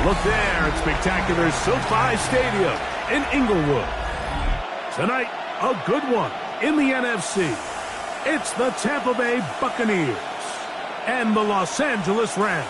Look there at spectacular SoFi Stadium in Inglewood. Tonight, a good one in the NFC. It's the Tampa Bay Buccaneers and the Los Angeles Rams.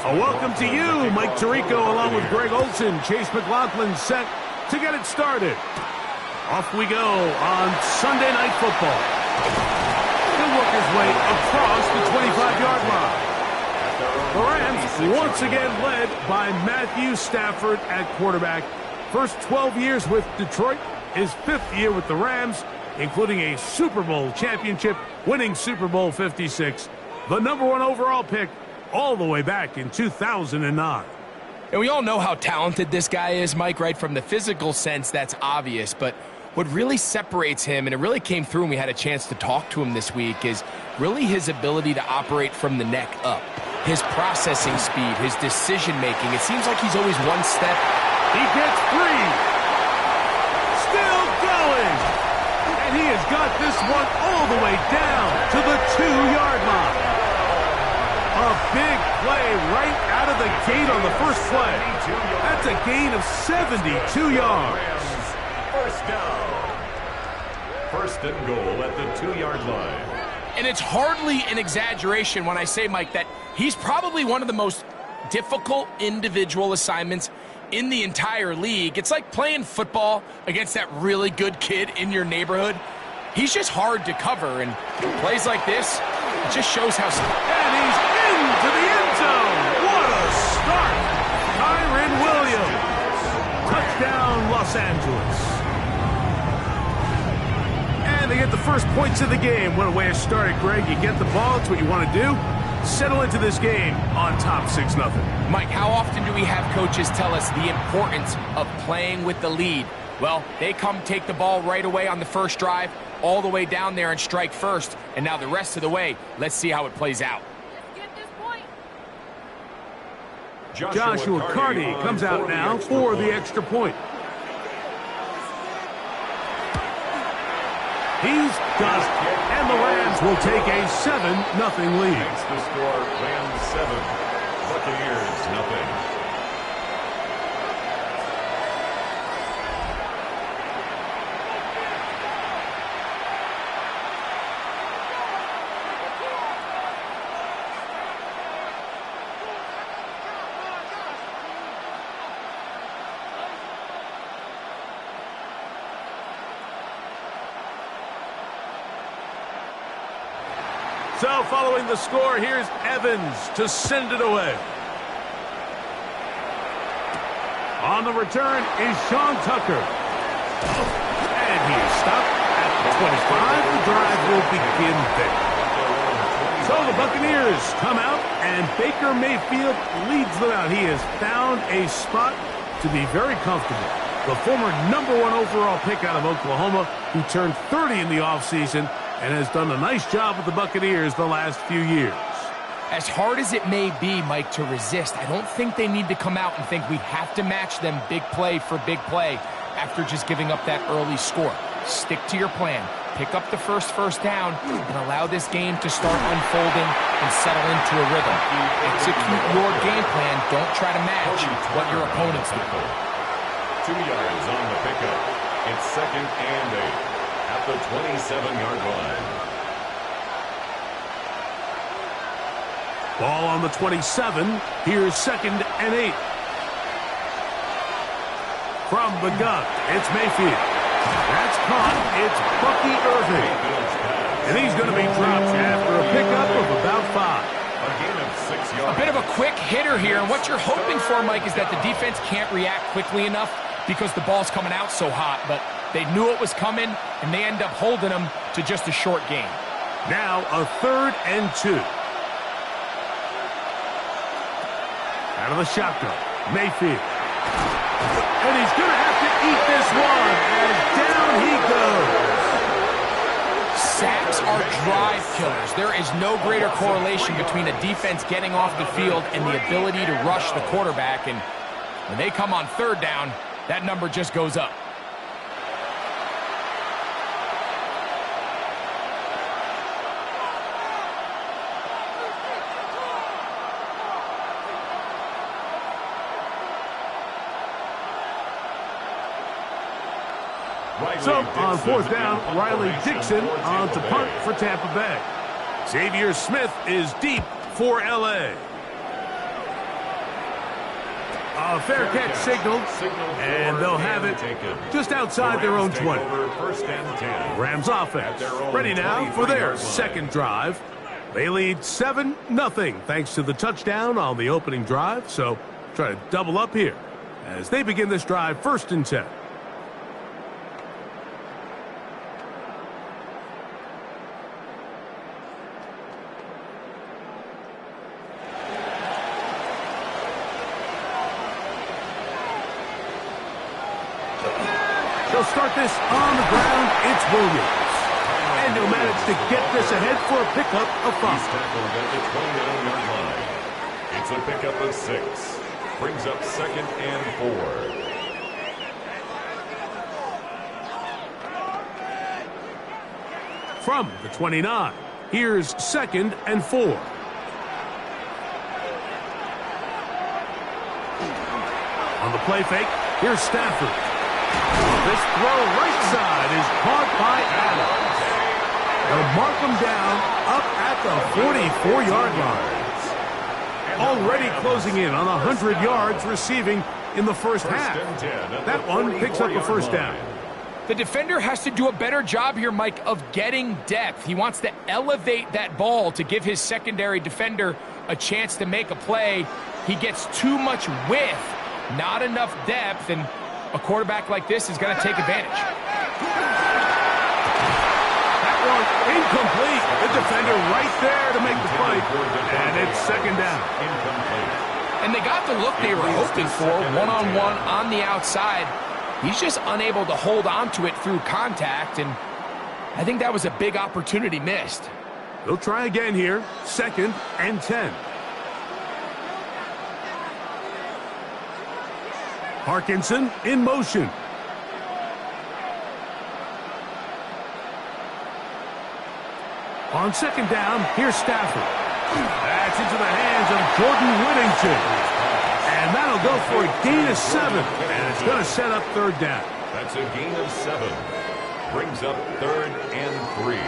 A welcome to you, Mike Tirico, along with Greg Olson. Chase McLaughlin set to get it started. Off we go on Sunday Night Football. He'll work his way across the 25-yard line. The Rams once again led by Matthew Stafford at quarterback. First 12 years with Detroit, his 5th year with the Rams, including a Super Bowl championship, winning Super Bowl 56. The #1 overall pick all the way back in 2009. And we all know how talented this guy is, Mike, right? From the physical sense, that's obvious. But what really separates him, and it really came through when we had a chance to talk to him this week, is really his ability to operate from the neck up. His processing speed, his decision-making. It seems like he's always one step. He gets free. Still going. And he has got this one all the way down to the 2-yard line. A big play right out of the gate on the first play. That's a gain of 72 yards. First down. First and goal at the 2-yard line. And it's hardly an exaggeration when I say, Mike, that he's probably one of the most difficult individual assignments in the entire league. It's like playing football against that really good kid in your neighborhood. He's just hard to cover, and plays like this, it just shows how... And he's into the end zone. What a start. Kyren Williams. Touchdown, Los Angeles. And they get the first points of the game. What a way to start it, Greg. You get the ball. It's what you want to do. Settle into this game on top 6-0. Mike, how often do we have coaches tell us the importance of playing with the lead? Well, they come take the ball right away on the first drive, all the way down there and strike first. And now the rest of the way, let's see how it plays out. Joshua Carty comes out now for the extra point. He's got it. And the Rams will take a 7-0 lead. Makes the score Rams 7, Buccaneers nothing. So following the score, here's Evans to send it away. On the return is Sean Tucker. And he is stopped at the 25. The drive will begin there. So the Buccaneers come out, and Baker Mayfield leads them out. He has found a spot to be very comfortable. The former #1 overall pick out of Oklahoma, who turned 30 in the offseason, and has done a nice job with the Buccaneers the last few years. As hard as it may be, Mike, to resist, I don't think they need to come out and think we have to match them big play for big play after just giving up that early score. Stick to your plan. Pick up the first down and allow this game to start unfolding and settle into a rhythm. Execute your game plan. Don't try to match what your opponents do. 2 yards on the pickup. It's 2nd and 8. At the 27-yard line. Ball on the 27. Here's 2nd and 8. From the gun, it's Mayfield. That's caught. It's Bucky Irving. And he's going to be dropped after a pickup of about 5. A gain of 6 yards. A bit of a quick hitter here. And what you're hoping for, Mike, is that the defense can't react quickly enough because the ball's coming out so hot. But They knew it was coming, and they end up holding them to just a short game. Now a 3rd and 2. Out of the shotgun, Mayfield. And he's going to have to eat this one, and down he goes. Sacks are drive killers. There is no greater correlation between a defense getting off the field and the ability to rush the quarterback. And when they come on 3rd down, that number just goes up. So, on 4th down, Riley Dixon on to punt for Tampa Bay. Xavier Smith is deep for L.A. A fair catch signaled, and they'll have it just outside their own 20. Rams offense ready now for their 2nd drive. They lead 7-0 thanks to the touchdown on the opening drive, so try to double up here as they begin this drive 1st and 10. They'll start this on the ground. It's Williams. And he'll manage to get this ahead for a pickup of 5. He's tackled at the 29-yard line. It's a pickup of 6. Brings up 2nd and 4. From the 29, here's 2nd and 4. On the play fake, here's Stafford. This throw right side is caught by Adams. They'll mark him down up at the 44-yard line. Already closing in on 100 yards receiving in the first half. That one picks up a 1st down. The defender has to do a better job here, Mike, of getting depth. He wants to elevate that ball to give his secondary defender a chance to make a play. He gets too much width, not enough depth, and a quarterback like this is going to take advantage. That one incomplete. The defender right there to make the play. And it's 2nd down. And they got the look they were hoping for, one-on-one on the outside. He's just unable to hold on to it through contact, and I think that was a big opportunity missed. They'll try again here. 2nd and 10. Parkinson in motion. On 2nd down, here's Stafford. That's into the hands of Jordan Whittington. And that'll go for a gain of 7. And it's going to set up 3rd down. That's a gain of 7. Brings up 3rd and 3.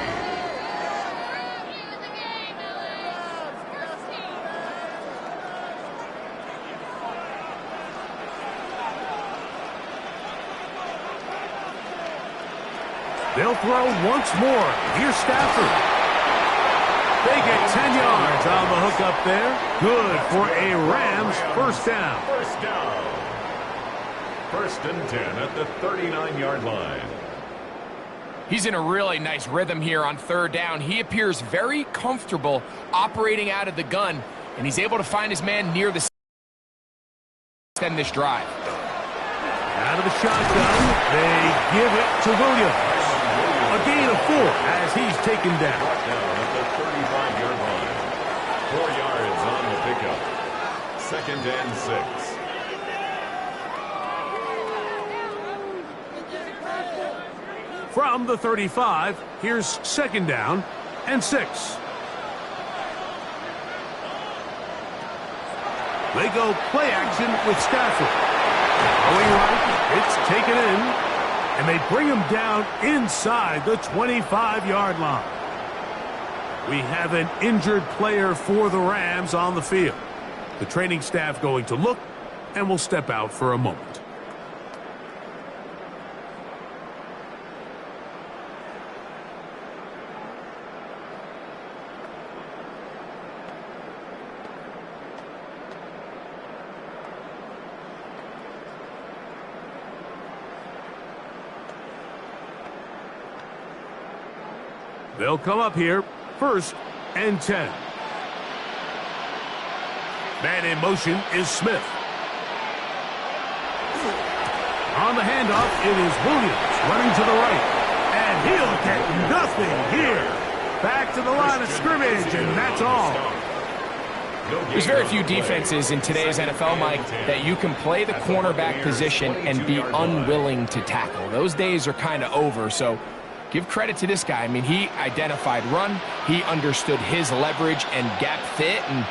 They'll throw once more. Here's Stafford. They get 10 yards on the hook up there. Good for a Rams 1st down. 1st down. 1st and 10 at the 39-yard line. He's in a really nice rhythm here on 3rd down. He appears very comfortable operating out of the gun, and he's able to find his man near the end this drive. Out of the shotgun, they give it to Williams. A gain of 4 as he's taken down. Down at the 35-yard line. 4 yards on the pickup. 2nd and 6. From the 35, here's 2nd down and 6. They go play action with Stafford. Going right, it's taken in. And they bring him down inside the 25-yard line. We have an injured player for the Rams on the field. The training staff going to look and will step out for a moment. They'll come up here, 1st and 10. Man in motion is Smith. On the handoff, it is Williams running to the right. And he'll get nothing here. Back to the line of scrimmage, and that's all. There's very few defenses in today's NFL, Mike, that you can play the cornerback position and be unwilling to tackle. Those days are kind of over, so give credit to this guy. I mean, he identified run, he understood his leverage and gap fit, and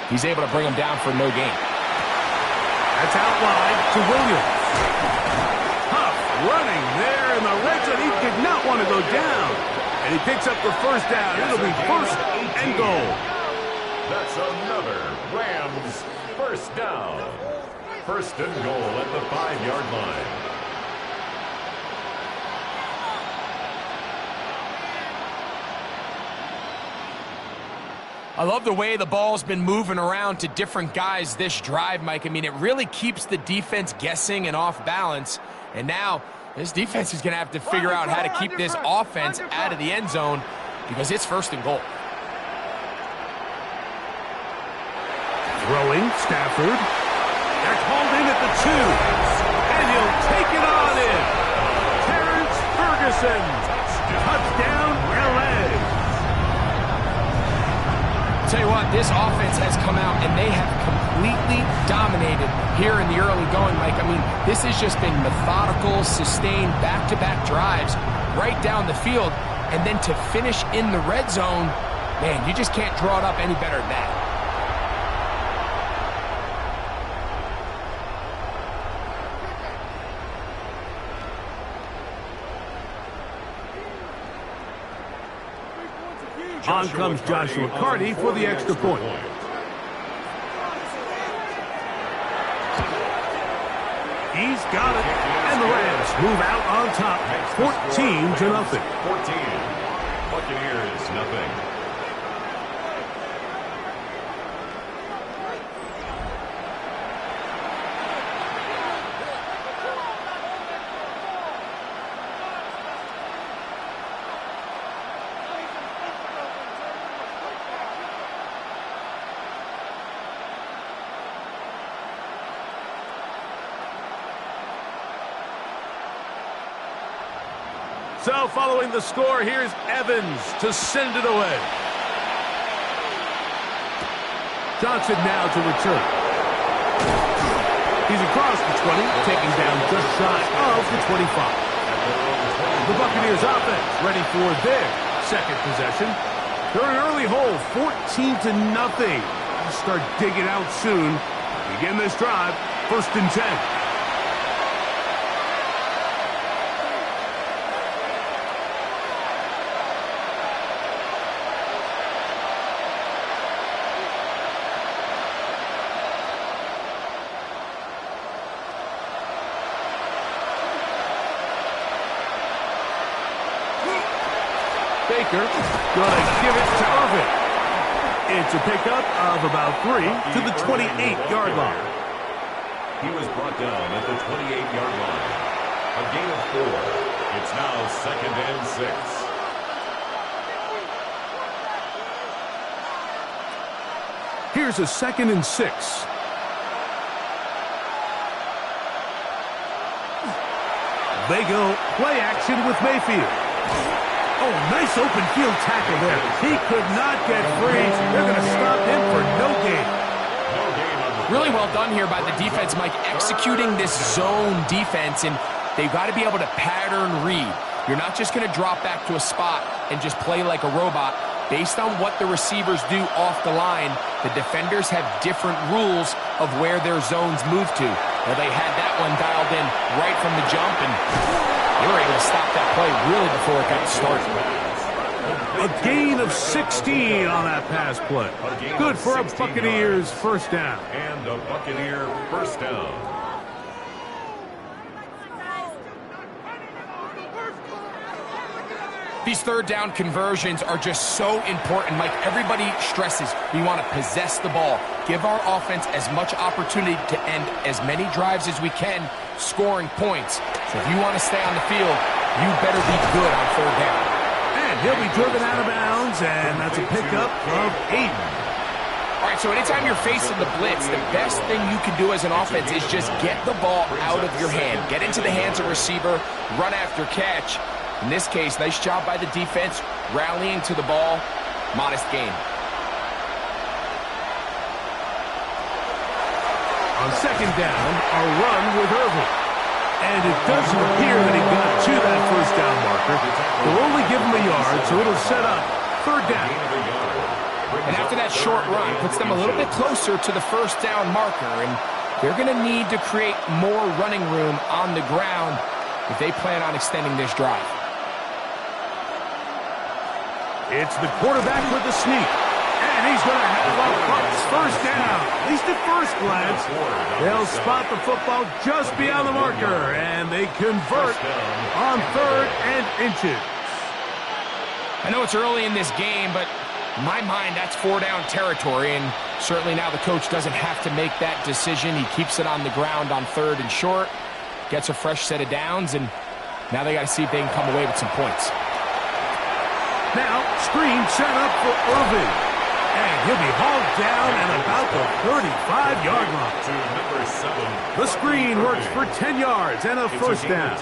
he's able to bring him down for no gain. That's out wide to Williams. Huff running there in the red zone. He did not want to go down. And he picks up the 1st down. It'll be 1st and goal. That's another Rams 1st down. 1st and goal at the 5-yard line. I love the way the ball's been moving around to different guys this drive, Mike. I mean, it really keeps the defense guessing and off balance. And now this defense is going to have to figure out how to keep this offense out of the end zone because it's 1st and goal. Throwing, Stafford. They're called in at the 2. And he'll take it on in. Terrence Ferguson. Touchdown, L.A. Tell you what, this offense has come out and they have completely dominated here in the early going, Mike. I mean, this has just been methodical, sustained, back-to-back drives right down the field. And then to finish in the red zone, man, you just can't draw it up any better than that. On comes Joshua Carty for the extra point. He's got it. And the Rams move out on top, 14-0. 14. Buccaneers, nothing. So following the score, here's Evans to send it away. Johnson now to return. He's across the 20, taking down just shy of the 25. The Buccaneers offense ready for their 2nd possession. They're an early hole, 14-0. They'll start digging out soon. Begin this drive, 1st and 10. Baker going to give it to Irvin. It's a pickup of about 3 to the 28-yard line. He was brought down at the 28-yard line. A gain of 4. It's now 2nd and 6. Here's a 2nd and 6. They go play action with Mayfield. Oh, nice open field tackle there. He could not get free. They're going to stop him for no gain. Really well done here by the defense, Mike, executing this zone defense, and they've got to be able to pattern read. You're not just going to drop back to a spot and just play like a robot. Based on what the receivers do off the line, the defenders have different rules of where their zones move to. Well, they had that one dialed in right from the jump, and they were able to stop that play really before it got started. A gain of 16 on that pass play. Good for a Buccaneers 1st down. And a Buccaneer 1st down. These 3rd down conversions are just so important. Like everybody stresses, we want to possess the ball, give our offense as much opportunity to end as many drives as we can, scoring points. So if you want to stay on the field, you better be good on 3rd down. And He'll be driven out of bounds, and that's a pickup of 8. All right, so anytime you're facing the blitz, the best thing you can do as an offense is just get the ball out of your hand. Get into the hands of receiver, run after catch. In this case, nice job by the defense, rallying to the ball. Modest gain. On second down, a run with Irving. And it doesn't appear that he got to that first down marker. They'll only give him a yard, so it'll set up third down. And after that short run, puts them a little bit closer to the first down marker, and they're going to need to create more running room on the ground if they plan on extending this drive. It's the quarterback with the sneak, and he's going to have a Bucs first down. At least at first glance, they'll spot the football just beyond the marker, and they convert on 3rd and inches. I know it's early in this game, but in my mind, that's 4-down territory, and certainly now the coach doesn't have to make that decision. He keeps it on the ground on 3rd and short, gets a fresh set of downs, and now they got to see if they can come away with some points. Now, screen set up for Irving, and he'll be hauled down at about the 35-yard line. The screen works for 10 yards and a first down.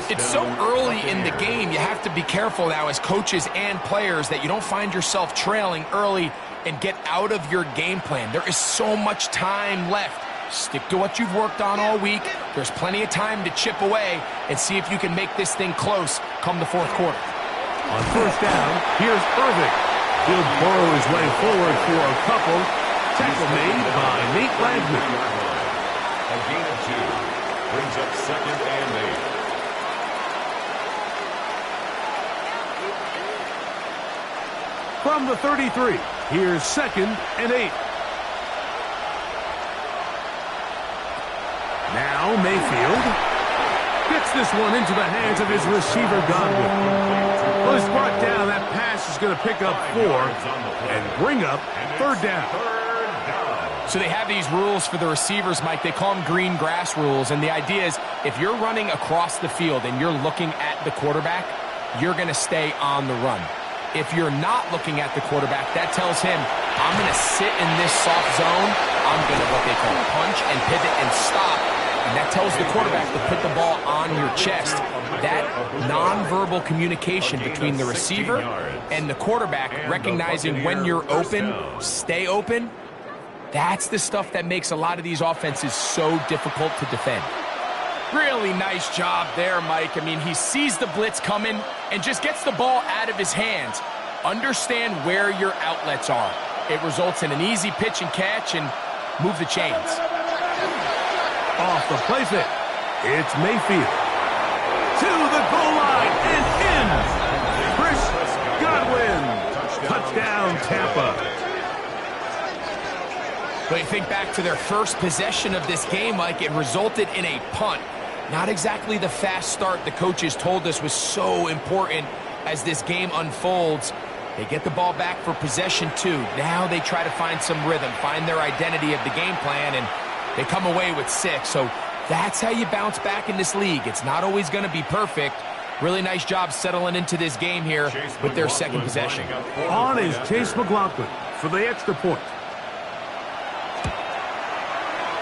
It's so early in the game, you have to be careful now as coaches and players that you don't find yourself trailing early and get out of your game plan. There is so much time left. Stick to what you've worked on all week. There's plenty of time to chip away and see if you can make this thing close come the fourth quarter. On first down, here's Irving. He'll burrow his way forward for a couple. Tackle made by Nate Landman. A gain of 2. Brings up 2nd and 8. From the 33, here's 2nd and 8. Now Mayfield gets this one into the hands of his receiver, Godwin. Well, he's brought down. That pass is going to pick up 4 and bring up 3rd down. So they have these rules for the receivers, Mike. They call them green grass rules, and the idea is if you're running across the field and you're looking at the quarterback, you're going to stay on the run. If you're not looking at the quarterback, that tells him, I'm going to sit in this soft zone. I'm going to what they call punch and pivot and stop. And that tells the quarterback to put the ball on your chest. That nonverbal communication between the receiver and the quarterback, recognizing when you're open, stay open, that's the stuff that makes a lot of these offenses so difficult to defend. Really nice job there, Mike. I mean, he sees the blitz coming and just gets the ball out of his hands. Understand where your outlets are. It results in an easy pitch and catch and move the chains. Off the play fake. It's Mayfield. To the goal line and in. Chris Godwin. Touchdown, Tampa. But you think back to their first possession of this game, Mike, it resulted in a punt. Not exactly the fast start the coaches told us was so important as this game unfolds. They get the ball back for possession 2. Now they try to find some rhythm, find their identity of the game plan, and they come away with 6. So that's how you bounce back in this league. It's not always going to be perfect. Really nice job settling into this game here with their second possession. On is Chase McLaughlin for the extra point.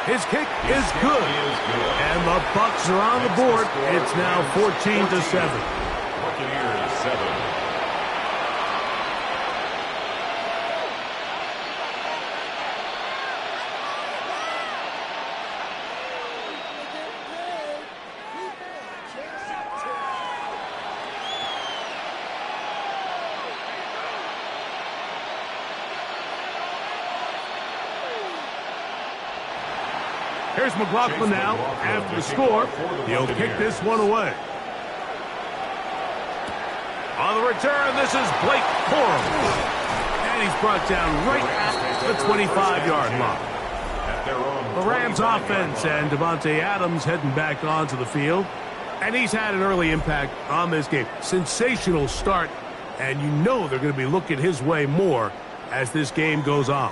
His kick is good. And the Bucs are on the board. It's now 14-7. Buccaneers 7. Here's McLaughlin now. After the score, he'll kick this one away. On the return, this is Blake Corum. And he's brought down right at the 25-yard line. The Rams offense and Devontae Adams heading back onto the field. And he's had an early impact on this game. Sensational start. And you know they're going to be looking his way more as this game goes on.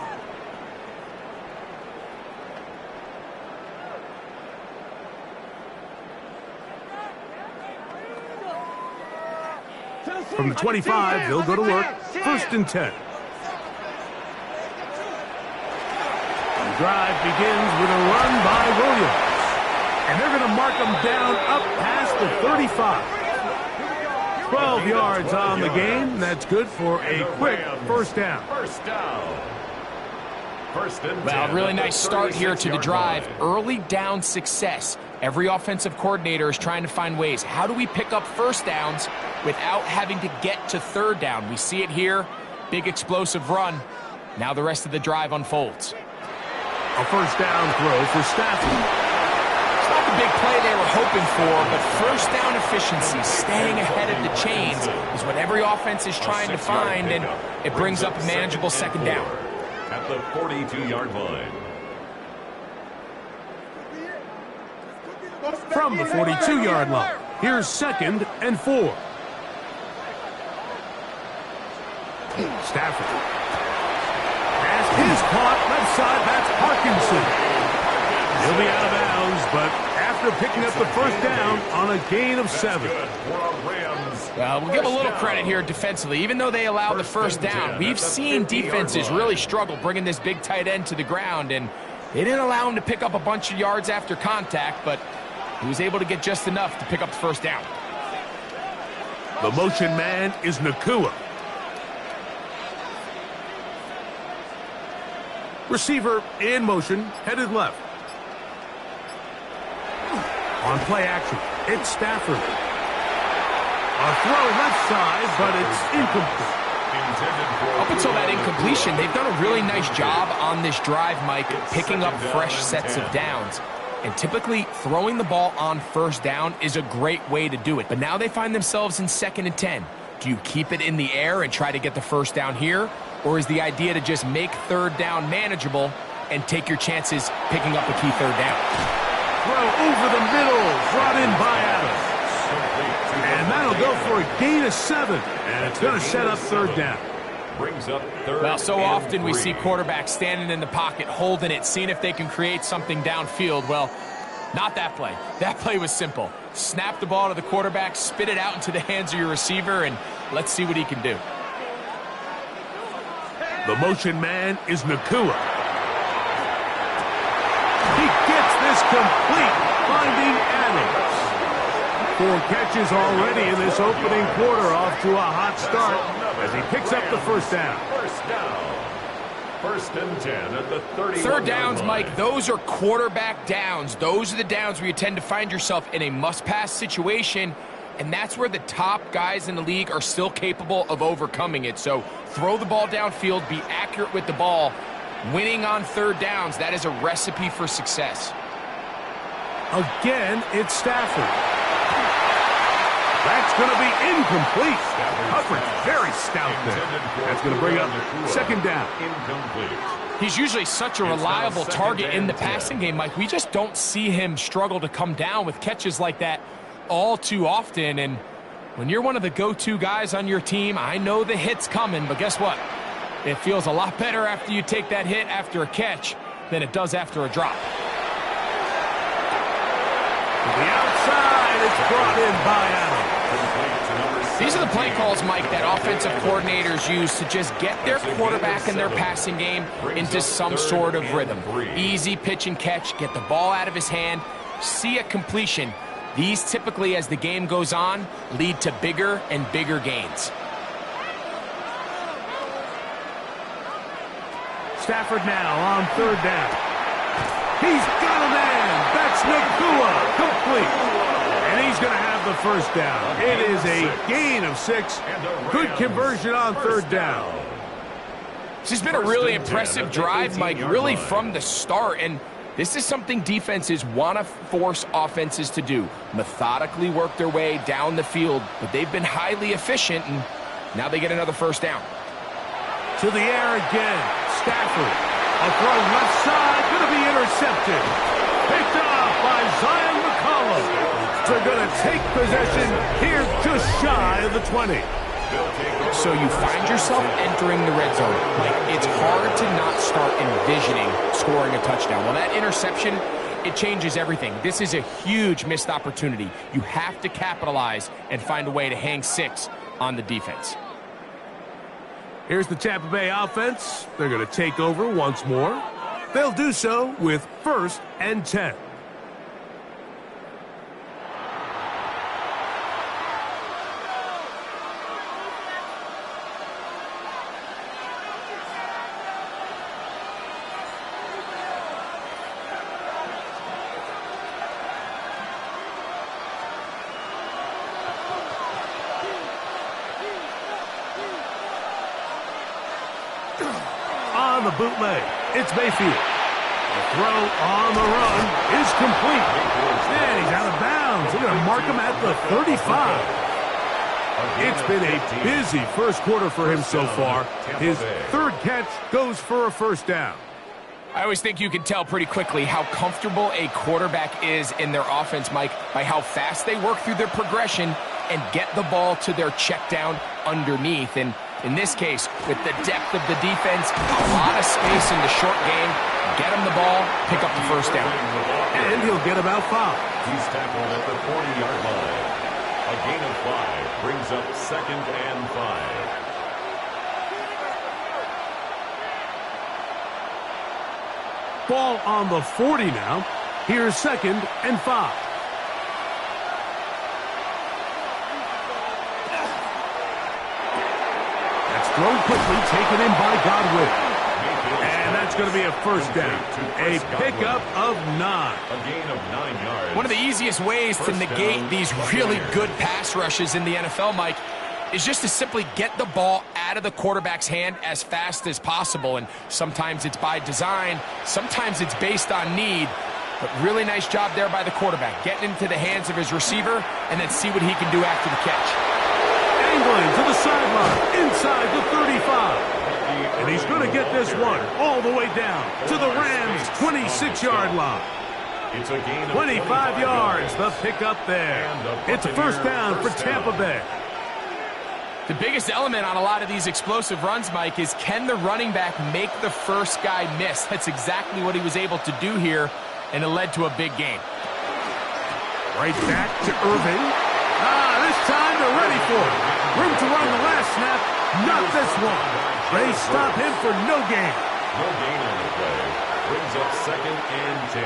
From the 25, they'll go to work. 1st and 10. The drive begins with a run by Williams. And they're going to mark him down up past the 35. 12 yards on the game. That's good for a quick first down. Well, really nice start here to the drive. Early down success. Every offensive coordinator is trying to find ways. How do we pick up first downs without having to get to third down? We see it here. Big explosive run. Now the rest of the drive unfolds. A first down throw for Stafford. It's not the big play they were hoping for, but first down efficiency, staying ahead of the chains, is what every offense is trying to find, and it brings up a manageable second down. At the 42-yard line. From the 42-yard line, here's 2nd and 4. Stafford. Pass is caught left side. That's Parkinson. He'll be out of bounds, but after picking up the first down on a gain of 7. Well, we'll give a little credit here defensively. Even though they allowed the first down, we've seen defenses really struggle bringing this big tight end to the ground, and they didn't allow him to pick up a bunch of yards after contact, but he was able to get just enough to pick up the first down. The motion man is Nakua. Receiver in motion, headed left. On play action, it's Stafford. A throw left side, but it's incomplete. Up until that incompletion, they've done a really nice job on this drive, Mike, picking up fresh sets of downs. And typically, throwing the ball on first down is a great way to do it. But now they find themselves in 2nd and 10. Do you keep it in the air and try to get the first down here? Or is the idea to just make third down manageable and take your chances picking up a key third down? Throw over the middle, brought in by Adams. And that'll go for a gain of 7. And it's going to set up third down. Brings up third. Well, so often we see quarterbacks standing in the pocket, holding it, seeing if they can create something downfield. Well, not that play. That play was simple. Snap the ball to the quarterback, spit it out into the hands of your receiver, and let's see what he can do. The motion man is Nakua. He gets this complete, finding Adams. 4 catches already in this opening quarter, off to a hot start as he picks up the first down. First down. 1st and 10 at the 30. Third downs, Mike, those are quarterback downs. Those are the downs where you tend to find yourself in a must-pass situation, and that's where the top guys in the league are still capable of overcoming it. So throw the ball downfield, be accurate with the ball. Winning on third downs, that is a recipe for success. Again, it's Stafford. That's going to be incomplete. Coverage very stout there. That's going to bring up 2nd down. Incomplete. He's usually such a reliable target in the passing game, Mike. We just don't see him struggle to come down with catches like that all too often. And when you're one of the go-to guys on your team, I know the hit's coming, but guess what? It feels a lot better after you take that hit after a catch than it does after a drop. To the outside, it's brought in by Adams. These are the play calls, Mike, that offensive coordinators use to just get their quarterback and their passing game into some sort of rhythm. Easy pitch and catch, get the ball out of his hand, see a completion. These typically, as the game goes on, lead to bigger and bigger gains. Stafford now on third down. He's got a man. That's Nakua. Complete. And he's going to have the first down. It is a gain of 6. Good conversion on third down. This has been a really impressive drive, Mike, really from the start. And this is something defenses want to force offenses to do. Methodically work their way down the field. But they've been highly efficient, and now they get another first down. To the air again. Stafford. A throw left side. Going to be intercepted. Picked off by Zion McCollum. They're going to take possession here just shy of the 20. So you find yourself entering the red zone. Like, it's hard to not start envisioning scoring a touchdown. Well, that interception, it changes everything. This is a huge missed opportunity. You have to capitalize and find a way to hang 6 on the defense. Here's the Tampa Bay offense. They're going to take over once more. They'll do so with 1st and 10. On the bootleg, it's Mayfield. The throw on the run is complete. And he's out of bounds. They're going to mark him at the 35. It's been a busy first quarter for him so far. His 3rd catch goes for a 1st down. I always think you can tell pretty quickly how comfortable a quarterback is in their offense, Mike, by how fast they work through their progression and get the ball to their check down underneath. And in this case, with the depth of the defense, a lot of space in the short game, get him the ball, pick up the 1st down. And he'll get about 5. He's tackled at the 40-yard line. A gain of 5 brings up 2nd and 5. Ball on the 40 now. Here's 2nd and 5. Thrown quickly, taken in by Godwin. And that's going to be a 1st down. A pickup of 9. A gain of 9 yards. One of the easiest ways to negate these really good pass rushes in the NFL, Mike, is just to simply get the ball out of the quarterback's hand as fast as possible. And sometimes it's by design, sometimes it's based on need. But really nice job there by the quarterback, getting into the hands of his receiver and then see what he can do after the catch. Angling to the sideline, inside the 35. And he's going to get this one all the way down to the Rams' 26-yard line. It's a gain of 25 yards, the pickup there. It's a 1st down for Tampa Bay. The biggest element on a lot of these explosive runs, Mike, is can the running back make the first guy miss? That's exactly what he was able to do here, and it led to a big gain. Right back to Irving. This time they're ready for it. Room to run the last snap, not this one. They stop him for no gain. No gain on the play. Brings up 2nd and 10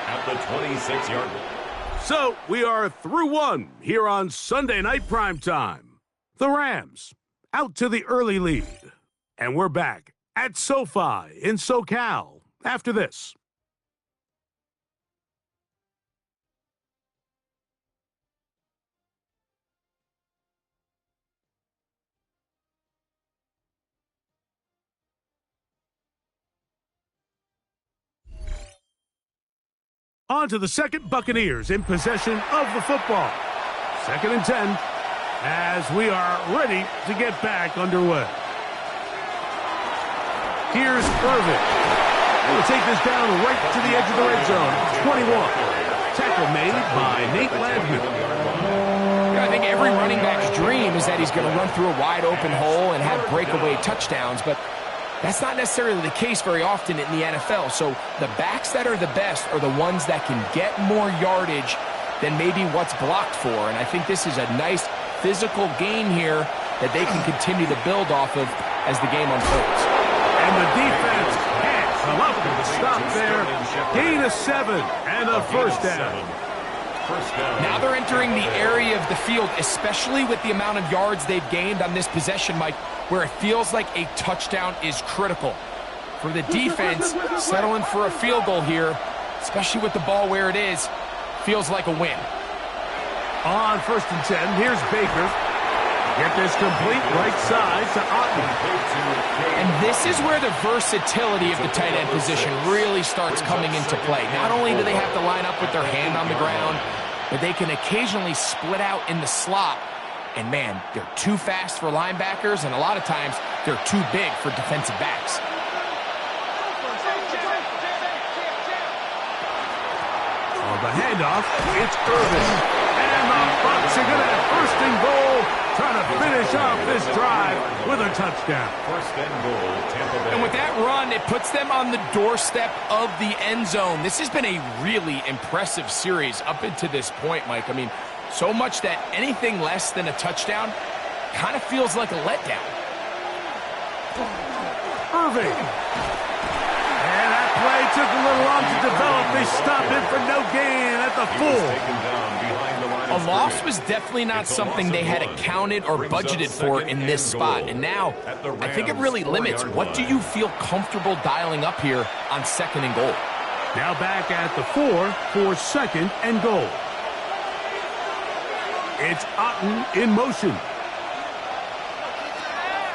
at the 26-yard line. So we are through 1 here on Sunday Night Primetime. The Rams out to the early lead. And we're back at SoFi in SoCal after this. On to the 2nd, Buccaneers in possession of the football. 2nd and 10 as we are ready to get back underway. Here's Irving. We'll take this down right to the edge of the red zone. 21. Tackle made by Nate Landry. I think every running back's dream is that he's going to run through a wide open hole and have breakaway touchdowns, but that's not necessarily the case very often in the NFL. So the backs that are the best are the ones that can get more yardage than maybe what's blocked for. And I think this is a nice physical gain here that they can continue to build off of as the game unfolds. And the defense can't come up with a stop there. Gain of 7 and a 1st down. Now they're entering the area of the field, especially with the amount of yards they've gained on this possession, Mike, where it feels like a touchdown is critical. For the defense, settling for a field goal here, especially with the ball where it is, feels like a win. On 1st and 10, here's Baker. Get this complete right side to Otten. And this is where the versatility of the tight end position really starts coming into play. Not only do they have to line up with their hand on the ground, but they can occasionally split out in the slot. And man, they're too fast for linebackers, and a lot of times they're too big for defensive backs. On the handoff, it's Irving. And the Bucs are going to have 1st and goal, trying to finish off this drive with a touchdown. 1st and goal, Tampa Bay. And with that run, it puts them on the doorstep of the end zone. This has been a really impressive series up until this point, Mike. I mean, so much that anything less than a touchdown kind of feels like a letdown. Irving. And that play took a little long to develop. They stopped it for no gain at the full. A loss was definitely not something they had accounted or budgeted for in this spot. And now, I think it really limits what do you feel comfortable dialing up here on 2nd and goal. Now back at the 4 for 2nd and goal. It's Otten in motion.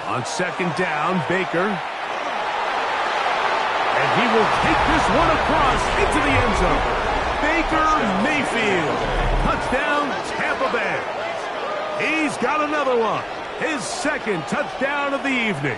On 2nd down, Baker. And he will take this one across into the end zone. Baker Mayfield. Touchdown, Tampa Bay. He's got another one. His 2nd touchdown of the evening.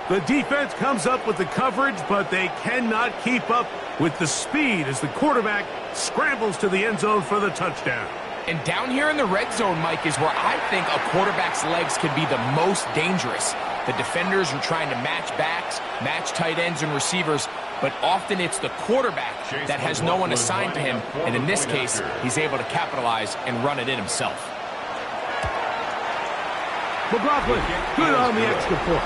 The defense comes up with the coverage, but they cannot keep up with the speed as the quarterback scrambles to the end zone for the touchdown. And down here in the red zone, Mike, is where I think a quarterback's legs can be the most dangerous. The defenders are trying to match backs, match tight ends and receivers, but often it's the quarterback that has no one assigned to him, and in this case, he's able to capitalize and run it in himself. McLaughlin, good on the extra point.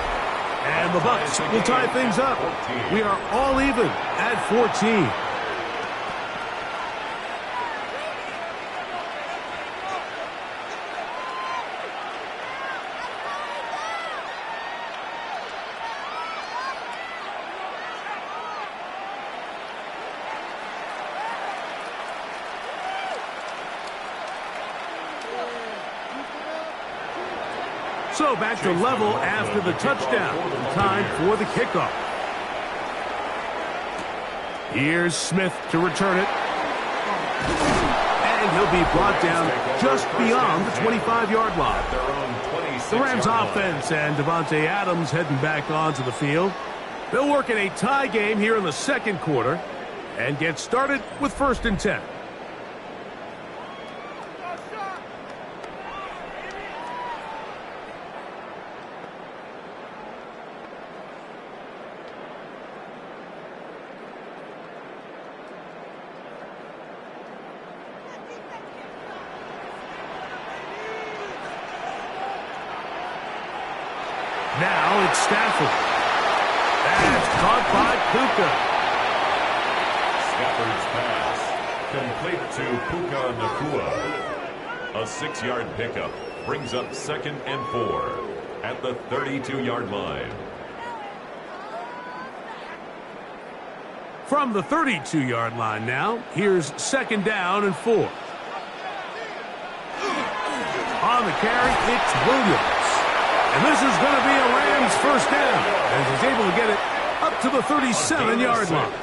And the Bucs will tie things up. We are all even at 14. So back to level after the touchdown. Time for the kickoff. Here's Smith to return it. And he'll be brought down just beyond the 25-yard line. The Rams offense and Davante Adams heading back onto the field. They'll work in a tie game here in the 2nd quarter and get started with 1st and 10. Now it's Stafford. That's caught by Puka. Stafford's pass complete to Puka Nacua. A 6-yard pickup brings up 2nd and 4 at the 32-yard line. From the 32-yard line now, here's 2nd down and 4. On the carry, it's Williams. And this is going to be a Rams 1st down as he's able to get it up to the 37-yard line.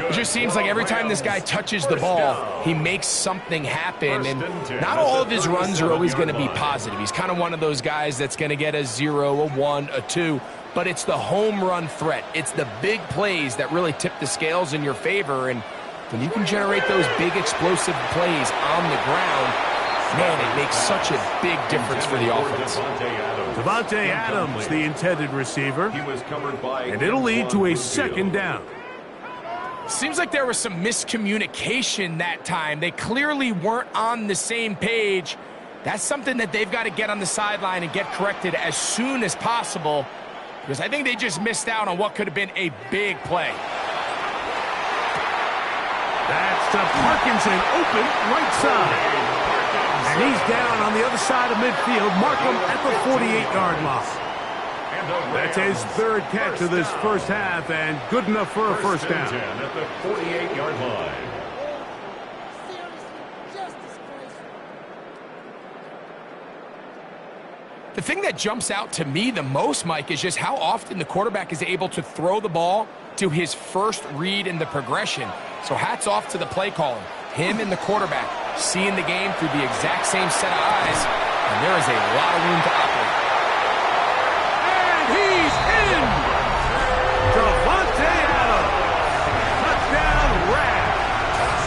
It just seems like every time this guy touches the ball, he makes something happen. And not all of his runs are always going to be positive. He's kind of one of those guys that's going to get a 0, a 1, a 2. But it's the home run threat. It's the big plays that really tip the scales in your favor. And when you can generate those big explosive plays on the ground, man, it makes such a big difference for the offense. Davante Adams, the intended receiver, and it'll lead to a 2nd down. Seems like there was some miscommunication that time. They clearly weren't on the same page. That's something that they've got to get on the sideline and get corrected as soon as possible, because I think they just missed out on what could have been a big play. That's to Parkinson, open right side. And he's down on the other side of midfield. Markham at the 48-yard line. That's his 3rd catch of this 1st half, and good enough for a 1st down. At the 48-yard line. The thing that jumps out to me the most, Mike, is just how often the quarterback is able to throw the ball to his first read in the progression. So hats off to the play caller. Him and the quarterback seeing the game through the exact same set of eyes, and there is a lot of room to operate. And he's in! Davante Adams. Touchdown, Rams.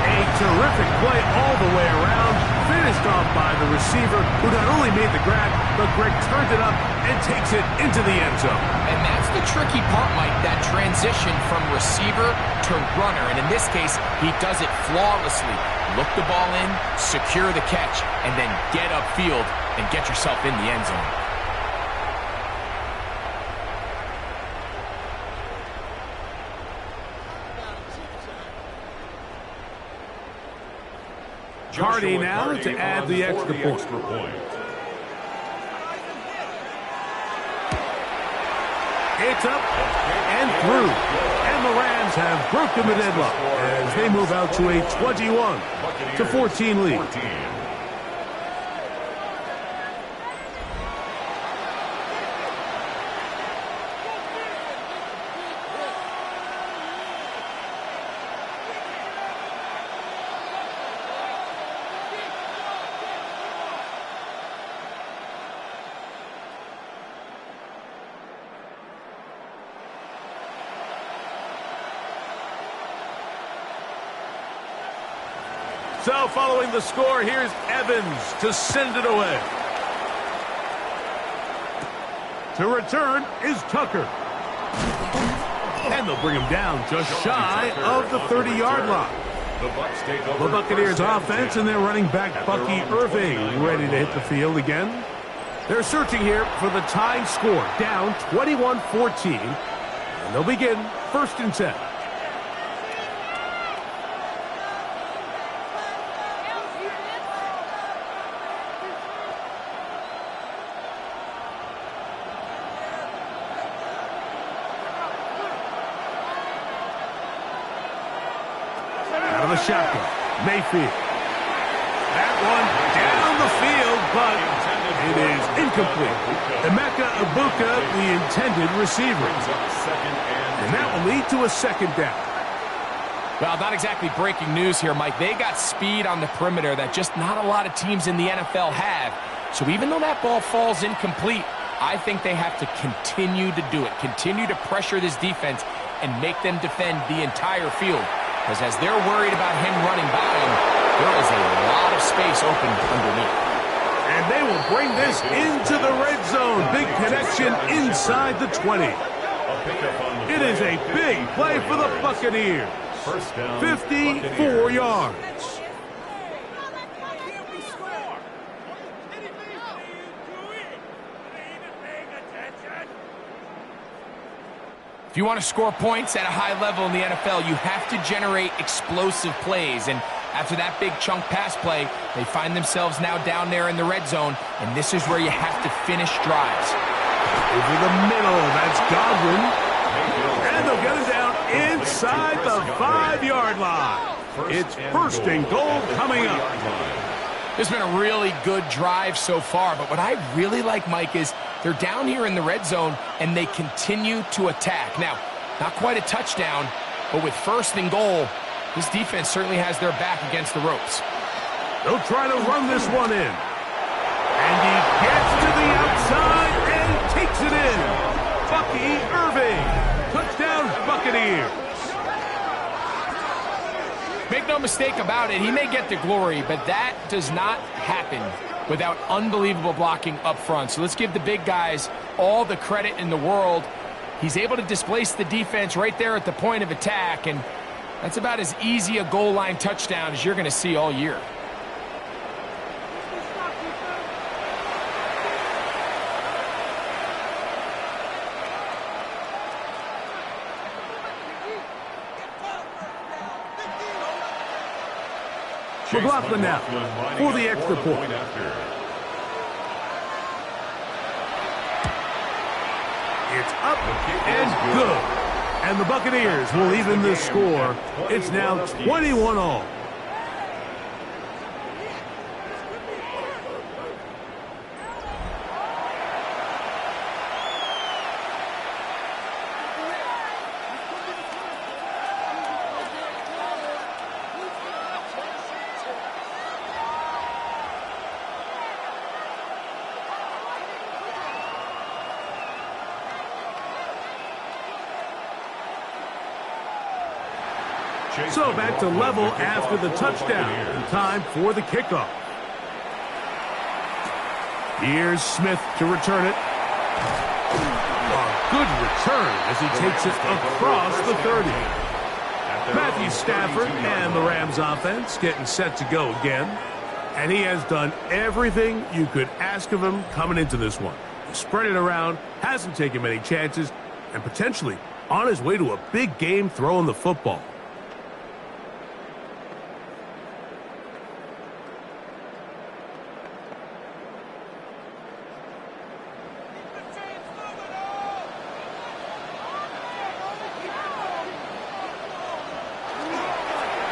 A terrific play all the way around. Finished off by the receiver, who not only made the grab, but Greg turned it up and takes it into the end zone. And that's the tricky part, Mike, that transition from receiver to runner, and in this case, he does it flawlessly. Look the ball in, secure the catch, and then get upfield and get yourself in the end zone. Hardy now to add the extra point. It's up and through. And the Rams have broken the deadlock as they move out to a 21-14 lead. So following the score, here's Evans to send it away. To return is Tucker. And they'll bring him down just shy of the 30-yard line. The Buccaneers offense and their running back Bucky Irving ready to hit the field again. They're searching here for the tying score, down 21-14. And they'll begin 1st and 10. The shotgun. Mayfield. That one down the field, but it is incomplete. Emeka Ibuka, the intended receiver. And that will lead to a 2nd down. Well, not exactly breaking news here, Mike. They got speed on the perimeter that just not a lot of teams in the NFL have. So even though that ball falls incomplete, I think they have to continue to do it. Continue to pressure this defense and make them defend the entire field. Because as they're worried about him running by him, there is a lot of space open underneath. And they will bring this into the red zone. Big connection inside the 20. It is a big play for the Buccaneers. 54 yards. If you want to score points at a high level in the NFL, you have to generate explosive plays. And after that big chunk pass play, they find themselves now down there in the red zone, and this is where you have to finish drives. Over the middle, that's Godwin. And they'll get him down inside the 5-yard line. It's 1st and goal coming up. It's been a really good drive so far, but what I really like, Mike, is they're down here in the red zone, and they continue to attack. Now, not quite a touchdown, but with 1st and goal, this defense certainly has their back against the ropes. They'll try to run this one in. And he gets to the outside and takes it in. Bucky Irving. Touchdown, Buccaneers. Make no mistake about it, he may get the glory, but that does not happen without unbelievable blocking up front. So let's give the big guys all the credit in the world. He's able to displace the defense right there at the point of attack, and that's about as easy a goal line touchdown as you're going to see all year. McLaughlin now for the extra point. It's up and good. And the Buccaneers will even the score. It's now 21-all. So back to level after the touchdown. And time for the kickoff. Here's Smith to return it. A good return as he takes it across the 30. Matthew Stafford and the Rams offense getting set to go again. And he has done everything you could ask of him coming into this one. Spread it around, hasn't taken many chances, and potentially on his way to a big game throwing the football.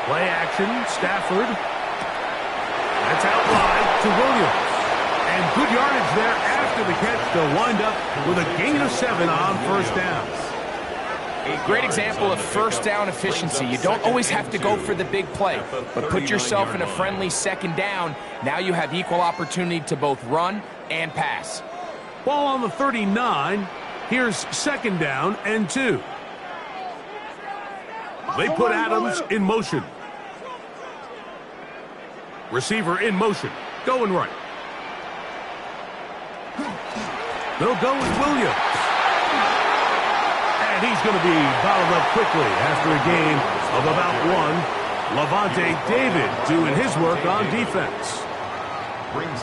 Play action, Stafford. That's out wide to Williams. And good yardage there after the catch. They'll wind up with a gain of 7 on first down. A great example of first down efficiency. You don't always have to go for the big play, but put yourself in a friendly second down. Now you have equal opportunity to both run and pass. Ball on the 39. Here's second down and 2. They put Adams in motion. Receiver in motion. Going right. They'll go with Williams. And he's going to be bottled up quickly after a gain of about 1. Levante David doing his work on defense.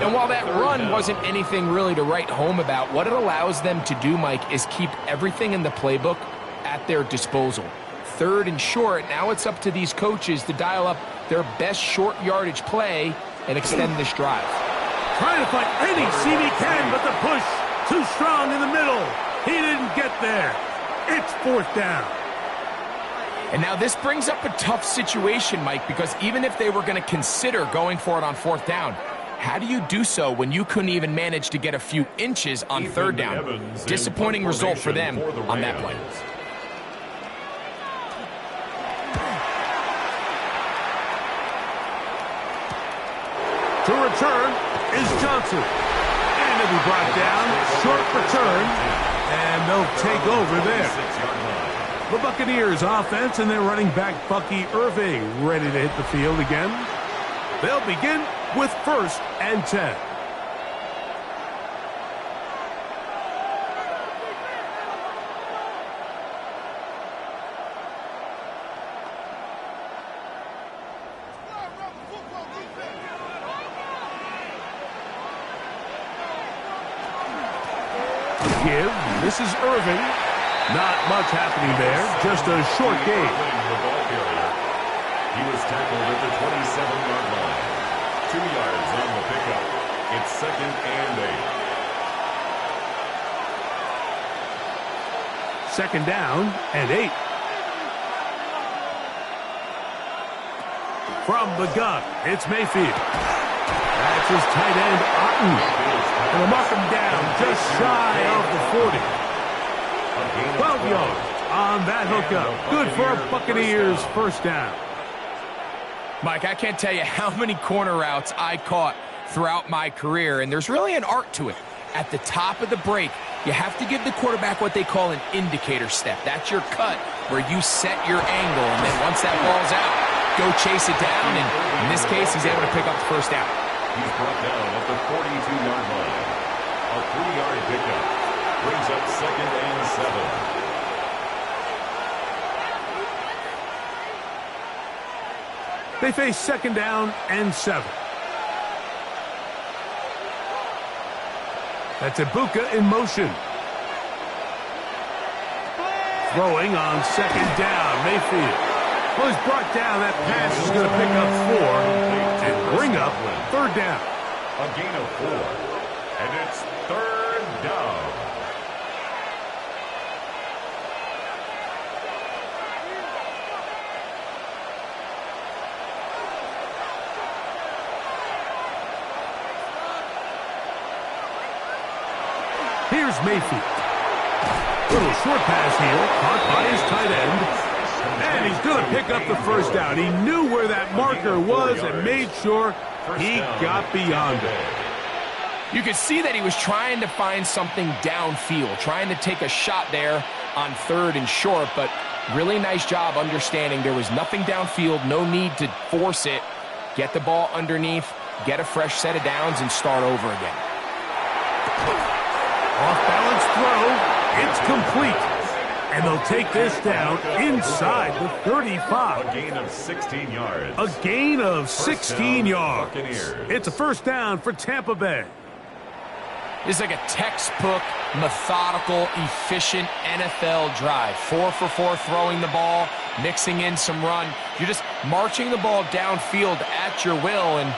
And while that run wasn't anything really to write home about, what it allows them to do, Mike, is keep everything in the playbook at their disposal. Third and short, now it's up to these coaches to dial up their best short yardage play and extend this drive. Trying to find any seam he can, but the push too strong in the middle. He didn't get there. It's fourth down. And now this brings up a tough situation, Mike, because even if they were going to consider going for it on fourth down, how do you do so when you couldn't even manage to get a few inches on third down? Disappointing result for them on that play. To return is Johnson. And it'll be brought down. Short return. And they'll take over there. The Buccaneers offense and their running back Bucky Irving ready to hit the field again. They'll begin with first and 10. This is Irving. Not much happening there. Just a short game. He was tackled at the 27-yard line. 2 yards on the pickup. It's second and 8. Second down and 8. From the gun, it's Mayfield. That's his tight end, Otten. And they'll mark him down just shy of the 40. 12 yards on that hookup. Good for a Buccaneers first down. Mike, I can't tell you how many corner routes I caught throughout my career, and there's really an art to it. At the top of the break, you have to give the quarterback what they call an indicator step. That's your cut where you set your angle, and then once that ball's out, go chase it down, and in this case, he's able to pick up the first down. He's brought down at the 42-yard line. A 3-yard pickup brings up second and 7. They face second down and 7. That's Ibuka in motion. Throwing on second down, Mayfield. Well, he's brought down. That pass is going to pick up 4 and bring up third down. A gain of 4, and it's third down. Here's Mayfield. Little short pass here, caught by his tight end. And he's going to pick up the first down. He knew where that marker was and made sure he got beyond it. You could see that he was trying to find something downfield, trying to take a shot there on third and short, but really nice job understanding there was nothing downfield, no need to force it. Get the ball underneath, get a fresh set of downs, and start over again. Off-balance throw. It's complete. And they'll take this down inside the 35. A gain of 16 yards. A gain of 16 yards. Buccaneers. It's a first down for Tampa Bay. It's like a textbook, methodical, efficient NFL drive. 4 for 4 throwing the ball, mixing in some run. You're just marching the ball downfield at your will, and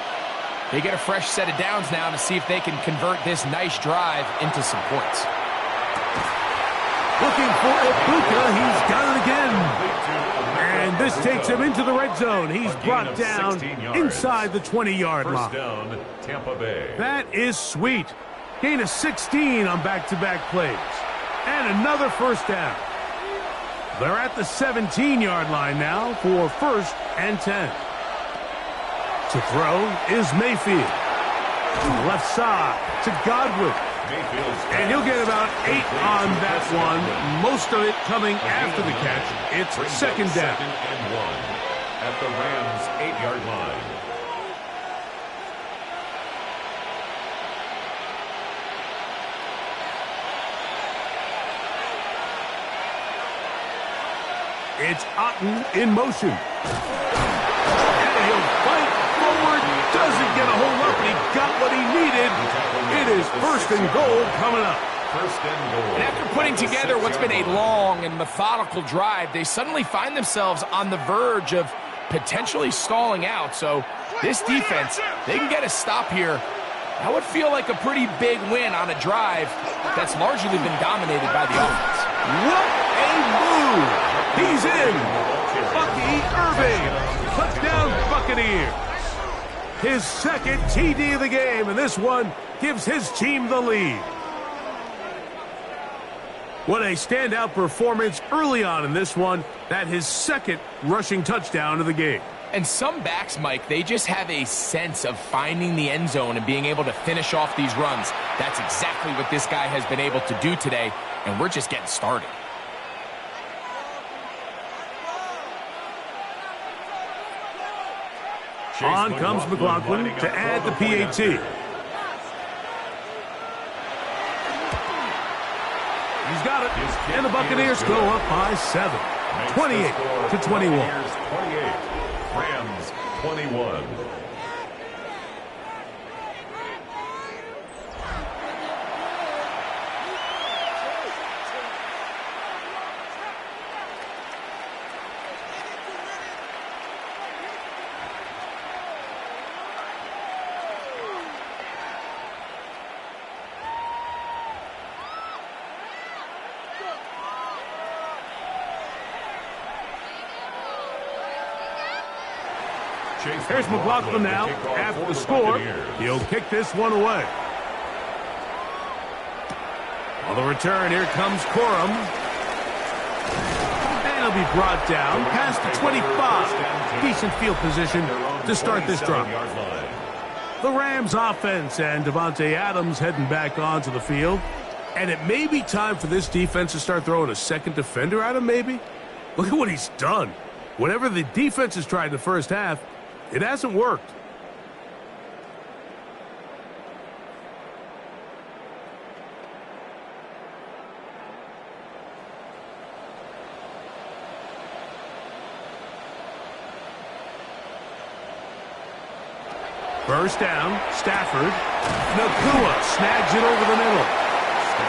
they get a fresh set of downs now to see if they can convert this nice drive into some points. Looking for Ibuka. He's got it again. And this takes him into the red zone. He's brought down inside the 20-yard line. First down, Tampa Bay. That is sweet. Gain of 16 on back-to-back plays. And another first down. They're at the 17-yard line now for first and 10. To throw is Mayfield. Left side to Godwin. And he'll get about 8 on that one. Most of it coming after the catch. It's second down. Second and 1 at the Rams' 8-yard line. It's Otten in motion. And he'll fight forward. Doesn't get a hold up, but he got what he needed. It is first and goal coming up. First and goal. And after putting together what's been a long and methodical drive, they suddenly find themselves on the verge of potentially stalling out. So this defense, they can get a stop here. That would feel like a pretty big win on a drive that's largely been dominated by the offense. What a move! He's in! Bucky Irving! Touchdown Buccaneers! His second TD of the game, and this one gives his team the lead. What a standout performance early on in this one. That his second rushing touchdown of the game. And some backs, Mike, they just have a sense of finding the end zone and being able to finish off these runs. That's exactly what this guy has been able to do today, and we're just getting started. On comes McLaughlin to add the PAT. He's got it. And the Buccaneers go up by 7. 28-21. 28. Rams 21. Here's McLaughlin now. After the score, he'll kick this one away. On the return, here comes Corum. And he'll be brought down past the 25. Decent field position to start this drive. The Rams offense and Davante Adams heading back onto the field. And it may be time for this defense to start throwing a second defender at him, maybe. Look at what he's done. Whatever the defense has tried in the first half, it hasn't worked. First down, Stafford. Nakua snags it over the middle.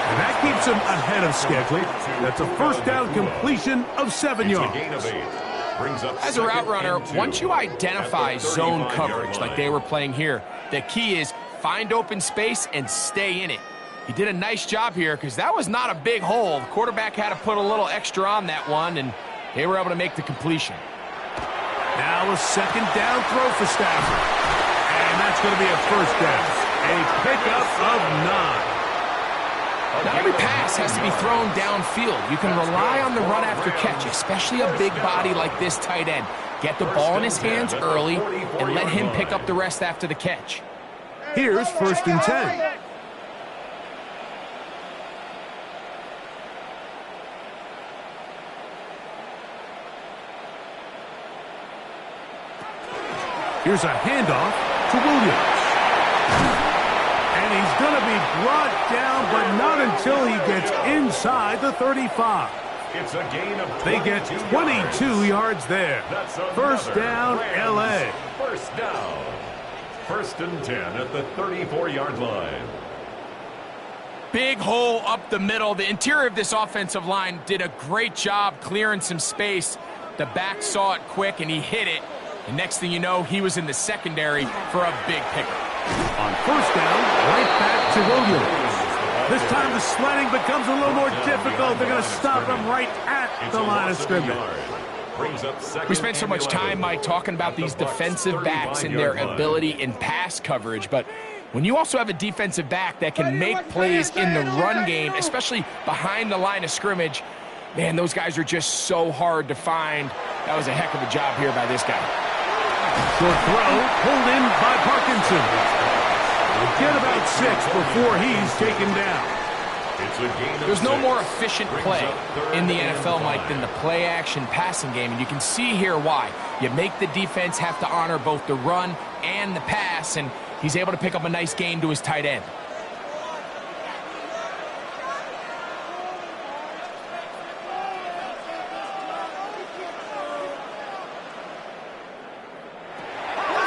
And that keeps him ahead of schedule. That's a first down completion of 7 yards. As a route runner, once you identify zone coverage like they were playing here, the key is find open space and stay in it. He did a nice job here because that was not a big hole. The quarterback had to put a little extra on that one, and they were able to make the completion. Now a second down throw for Stafford. And that's going to be a first down. A pickup of 9. Not every pass has to be thrown downfield. You can rely on the run after catch, especially a big body like this tight end. Get the ball in his hands early and let him pick up the rest after the catch. Here's first and 10. Here's a handoff to Williams. And he's going to be brought down, but not until he gets inside the 35. It's a gain of 22 They get 22 yards there. First down, L.A. First down. First and 10 at the 34-yard line. Big hole up the middle. The interior of this offensive line did a great job clearing some space. The back saw it quick, and he hit it. And next thing you know, he was in the secondary for a big pickup. On first down, right back to Williams. This time the sledding becomes a little more difficult. They're going to stop him right at the line of scrimmage. We spent so much time, Mike, talking about these defensive backs and their ability in pass coverage, but when you also have a defensive back that can make plays in the run game, especially behind the line of scrimmage, man, those guys are just so hard to find. That was a heck of a job here by this guy. Short throw, pulled in by Parkinson. We'll get about 6 before he's taken down. There's no more efficient play in the NFL, Mike, than the play-action passing game, and you can see here why. You make the defense have to honor both the run and the pass, and he's able to pick up a nice gain to his tight end.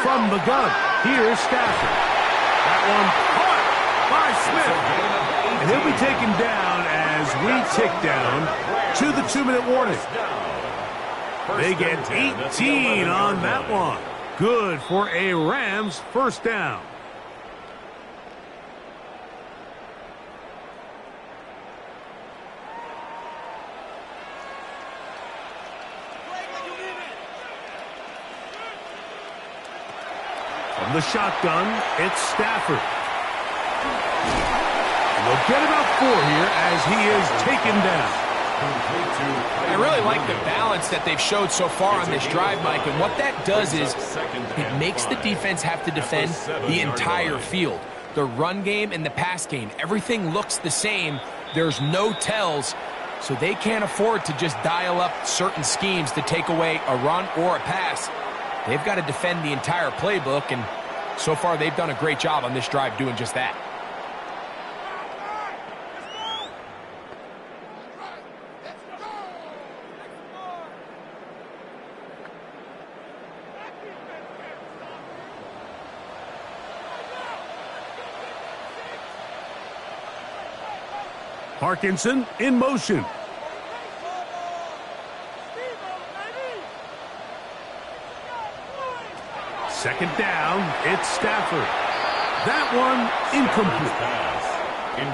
From the gun, here's Stafford. That one caught by Smith. And he'll be taken down as we tick down to the 2-minute warning. They get 18 on that one. Good for a Rams first down. From the shotgun, it's Stafford. And they'll get about 4 here as he is taken down. I really like the balance that they've showed so far on this drive, Mike, and what that does is it makes the defense have to defend the entire field. The run game and the pass game, everything looks the same. There's no tells, so they can't afford to just dial up certain schemes to take away a run or a pass. They've got to defend the entire playbook, and so far they've done a great job on this drive doing just that. Parkinson in motion. Second down, it's Stafford. That one incomplete.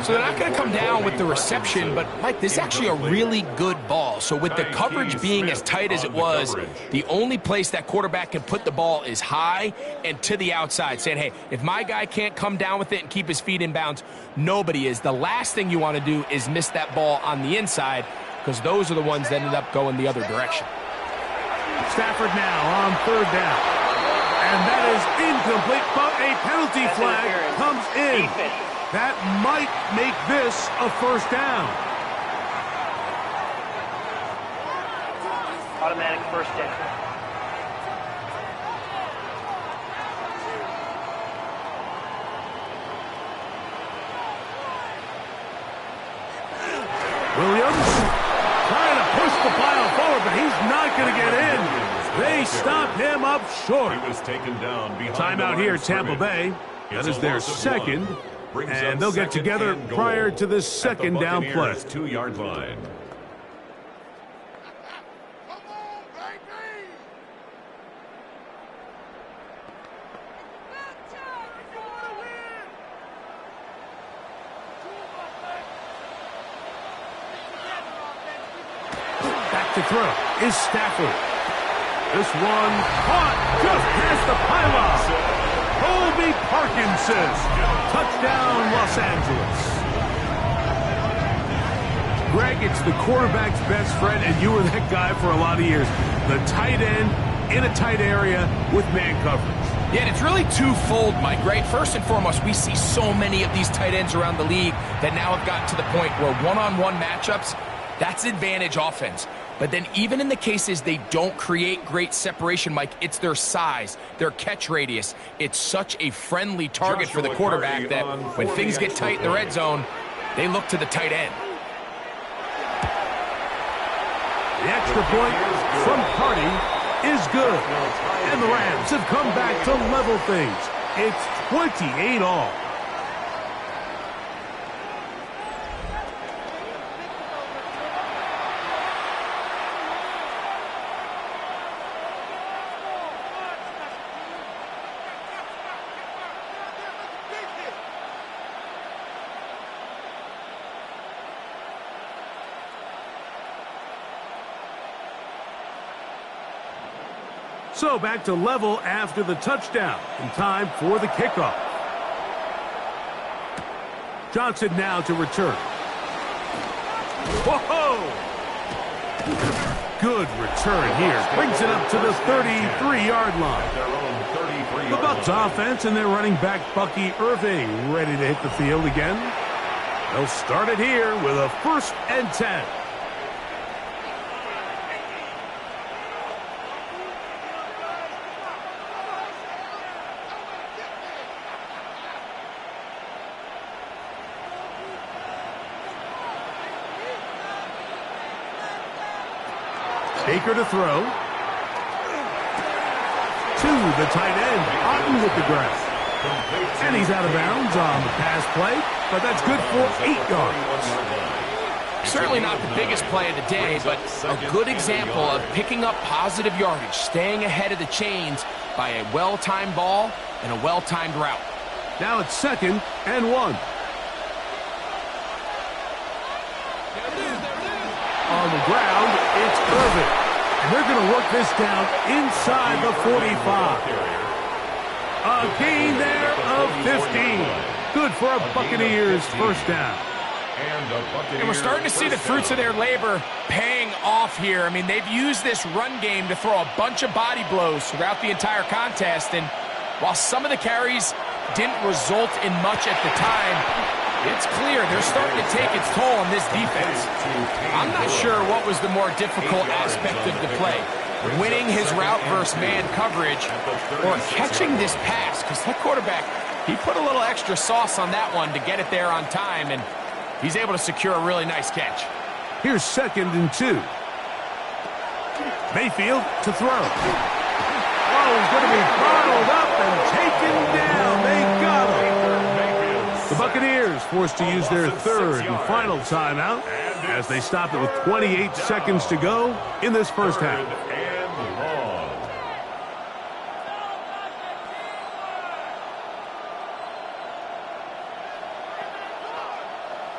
So they're not going to come down with the reception, but, Mike, this is actually a really good ball. So with the coverage being as tight as it was, the only place that quarterback can put the ball is high and to the outside, saying, hey, if my guy can't come down with it and keep his feet in bounds, nobody is. The last thing you want to do is miss that ball on the inside, because those are the ones that ended up going the other direction. Stafford now on third down. And that is incomplete, but a penalty flag comes in. That might make this a first down. Automatic first down. Williams trying to push the pile forward, but he's not going to get in. They stop him up short. He was taken down behind Timeout here, Tampa Bay. That is their second. And they'll get together prior to this second down play. 2-yard line. Back to throw is Stafford. This one caught just past the pylon. Colby Parkinson. Touchdown, Los Angeles. Greg, it's the quarterback's best friend, and you were that guy for a lot of years. The tight end in a tight area with man coverage. Yeah, and it's really twofold, Mike, right? First and foremost, we see so many of these tight ends around the league that now have gotten to the point where one-on-one matchups, that's advantage offense. But then even in the cases they don't create great separation, Mike, it's their size, their catch radius. It's such a friendly target for the quarterback that when things get tight in the red zone, they look to the tight end. extra point from Party is good. And the Rams have come back to level things. It's 28 all. So back to level after the touchdown. In time for the kickoff. Johnson now to return. Whoa! Good return here. Brings it up to the 33-yard line. The Bucs offense and their running back Bucky Irving ready to hit the field again. They'll start it here with a 1st and 10. Baker to throw. To the tight end. Otten with the grab. And he's out of bounds on the pass play, but that's good for 8 yards. Certainly not the biggest play of the day, but a good example of picking up positive yardage, staying ahead of the chains by a well-timed ball and a well-timed route. Now it's 2nd and 1. On the ground, it's Irving. And they're going to work this down inside the 45. A gain there of 15. Good for a Buccaneers 1st down. And we're starting to see the fruits of their labor paying off here. I mean, they've used this run game to throw a bunch of body blows throughout the entire contest. And while some of the carries didn't result in much at the time, it's clear they're starting to take its toll on this defense. I'm not sure what was the more difficult aspect of the play. Winning his route versus man coverage or catching this pass, because that quarterback, he put a little extra sauce on that one to get it there on time, and he's able to secure a really nice catch. Here's 2nd and 2. Mayfield to throw. Oh, he's going to be bottled up and taken down. They got him. The Buccaneers forced to use their 3rd and final timeout as they stopped it with 28 seconds to go in this 1st half.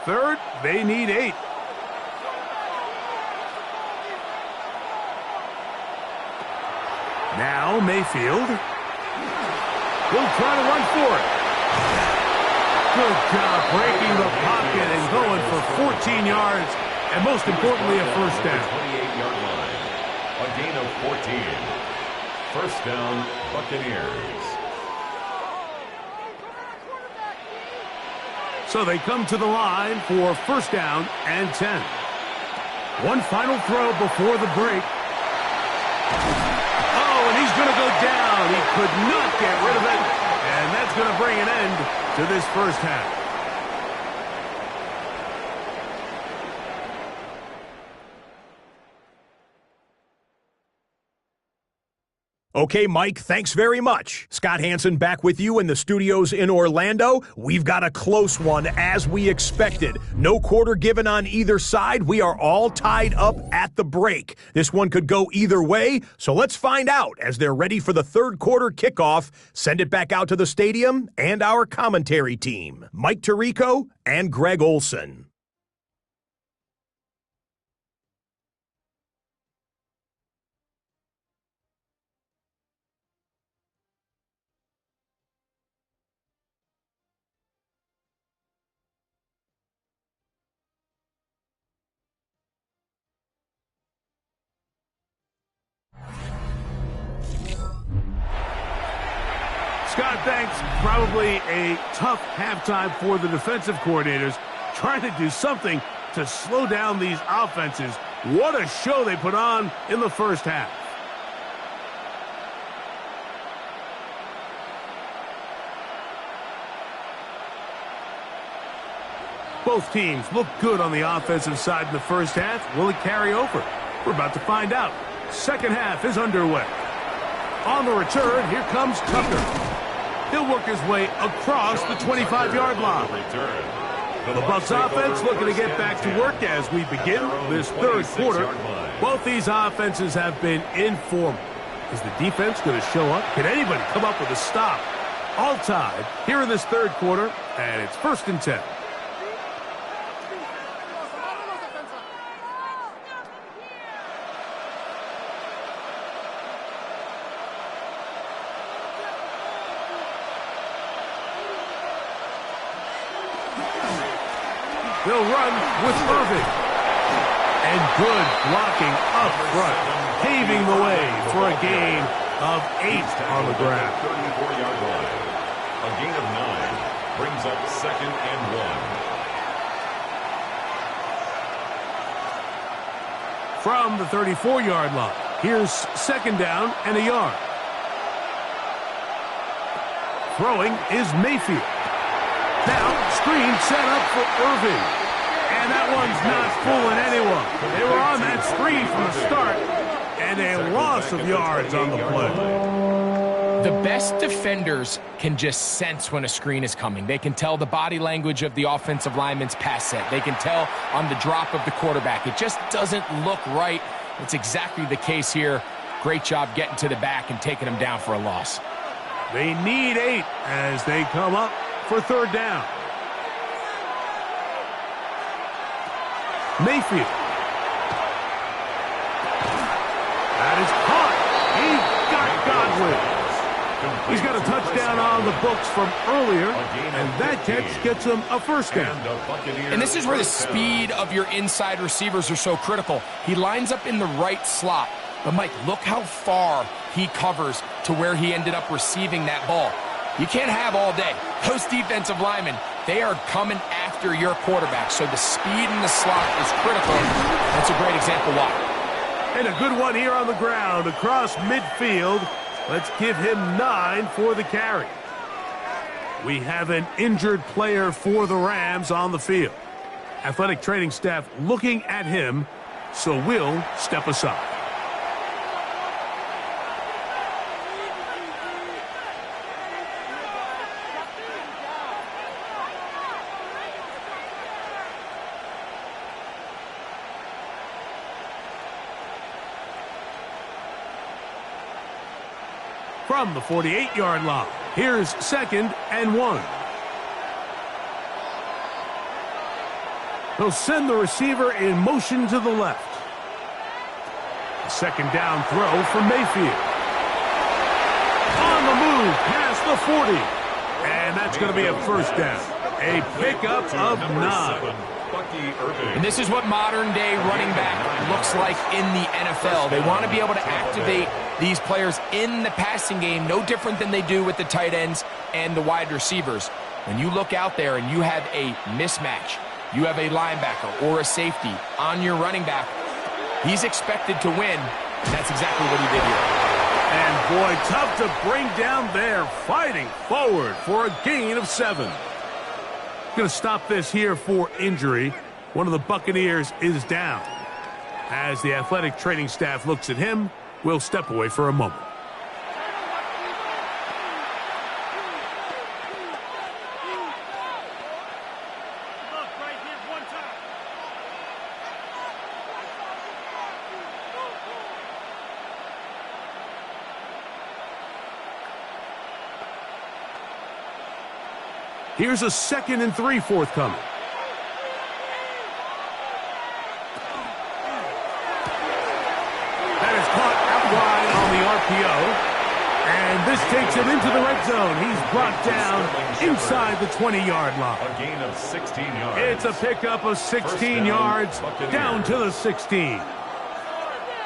Third, they need 8. Now Mayfield will try to run for it. Good job breaking the pocket and going for 14 yards, and most importantly, a 1st down. 28-yard line. A gain of 14. 1st down, Buccaneers. So they come to the line for 1st down and 10. One final throw before the break. Oh, and he's going to go down. He could not get rid of it, and that's going to bring an end to this 1st half. Okay, Mike, thanks very much. Scott Hansen back with you in the studios in Orlando. We've got a close one, as we expected. No quarter given on either side. We are all tied up at the break. This one could go either way, so let's find out as they're ready for the 3rd quarter kickoff. Send it back out to the stadium and our commentary team, Mike Tirico and Greg Olson. Scott, thanks. Probably a tough halftime for the defensive coordinators, trying to do something to slow down these offenses. What a show they put on in the 1st half. Both teams look good on the offensive side in the 1st half. Will it carry over? We're about to find out. Second half is underway. On the return, here comes Tucker. He'll work his way across the 25-yard line. The Bucs offense looking to get back to work as we begin this third quarter. Both these offenses have been informal. Is the defense going to show up? Can anybody come up with a stop? All tied here in this third quarter, and it's 1st and 10. They'll run with Irving. And good blocking up front, paving the way for a gain of 8 on the ground. 34-yard line. A gain of 9 brings up 2nd and 1. From the 34-yard line, here's 2nd down and a yard. Throwing is Mayfield. Now, screen set up for Irving. And that one's not fooling anyone. They were on that screen from the start, and a loss of yards on the play. The best defenders can just sense when a screen is coming. They can tell the body language of the offensive lineman's pass set. They can tell on the drop of the quarterback. It just doesn't look right. It's exactly the case here. Great job getting to the back and taking them down for a loss. They need 8 as they come up for 3rd down. Mayfield. That is caught. He got Godwin. He's got a touchdown on the books from earlier, and that catch gets him a 1st down. And this is where the speed of your inside receivers are so critical. He lines up in the right slot. But, Mike, look how far he covers to where he ended up receiving that ball. You can't have all day. Those defensive linemen, they are coming after your quarterback. So the speed in the slot is critical. That's a great example why. And a good one here on the ground across midfield. Let's give him 9 for the carry. We have an injured player for the Rams on the field. Athletic training staff looking at him, so we'll step aside. From the 48-yard line, here's 2nd and 1. They'll send the receiver in motion to the left. A 2nd down throw from Mayfield. On the move past the 40. And that's going to be a 1st down. A pickup of 9. And this is what modern-day running back looks like in the NFL. They want to be able to activate these players in the passing game, no different than they do with the tight ends and the wide receivers. When you look out there and you have a mismatch, you have a linebacker or a safety on your running back, he's expected to win, and that's exactly what he did here. And boy, tough to bring down there, fighting forward for a gain of 7. Going to stop this here for injury. One of the Buccaneers is down. As the athletic training staff looks at him, we'll step away for a moment. Here's a 2nd and 3 forthcoming. That is caught out wide on the RPO. And this takes him into the red zone. He's brought down inside the 20-yard line. A gain of 16 yards. It's a pickup of 16 yards down to the 16.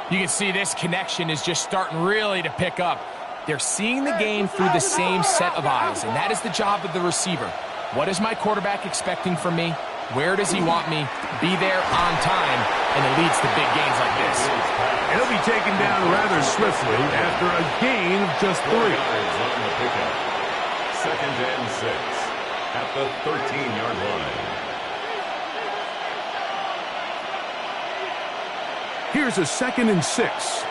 You can see this connection is just starting really to pick up. They're seeing the game through the same set of eyes, and that is the job of the receiver. What is my quarterback expecting from me? Where does he want me? Be there on time, and it leads to big gains like this. And he'll be taken down rather swiftly after a gain of just 3. On the pickup. 2nd and 6 at the 13-yard line. Here's a 2nd and 6.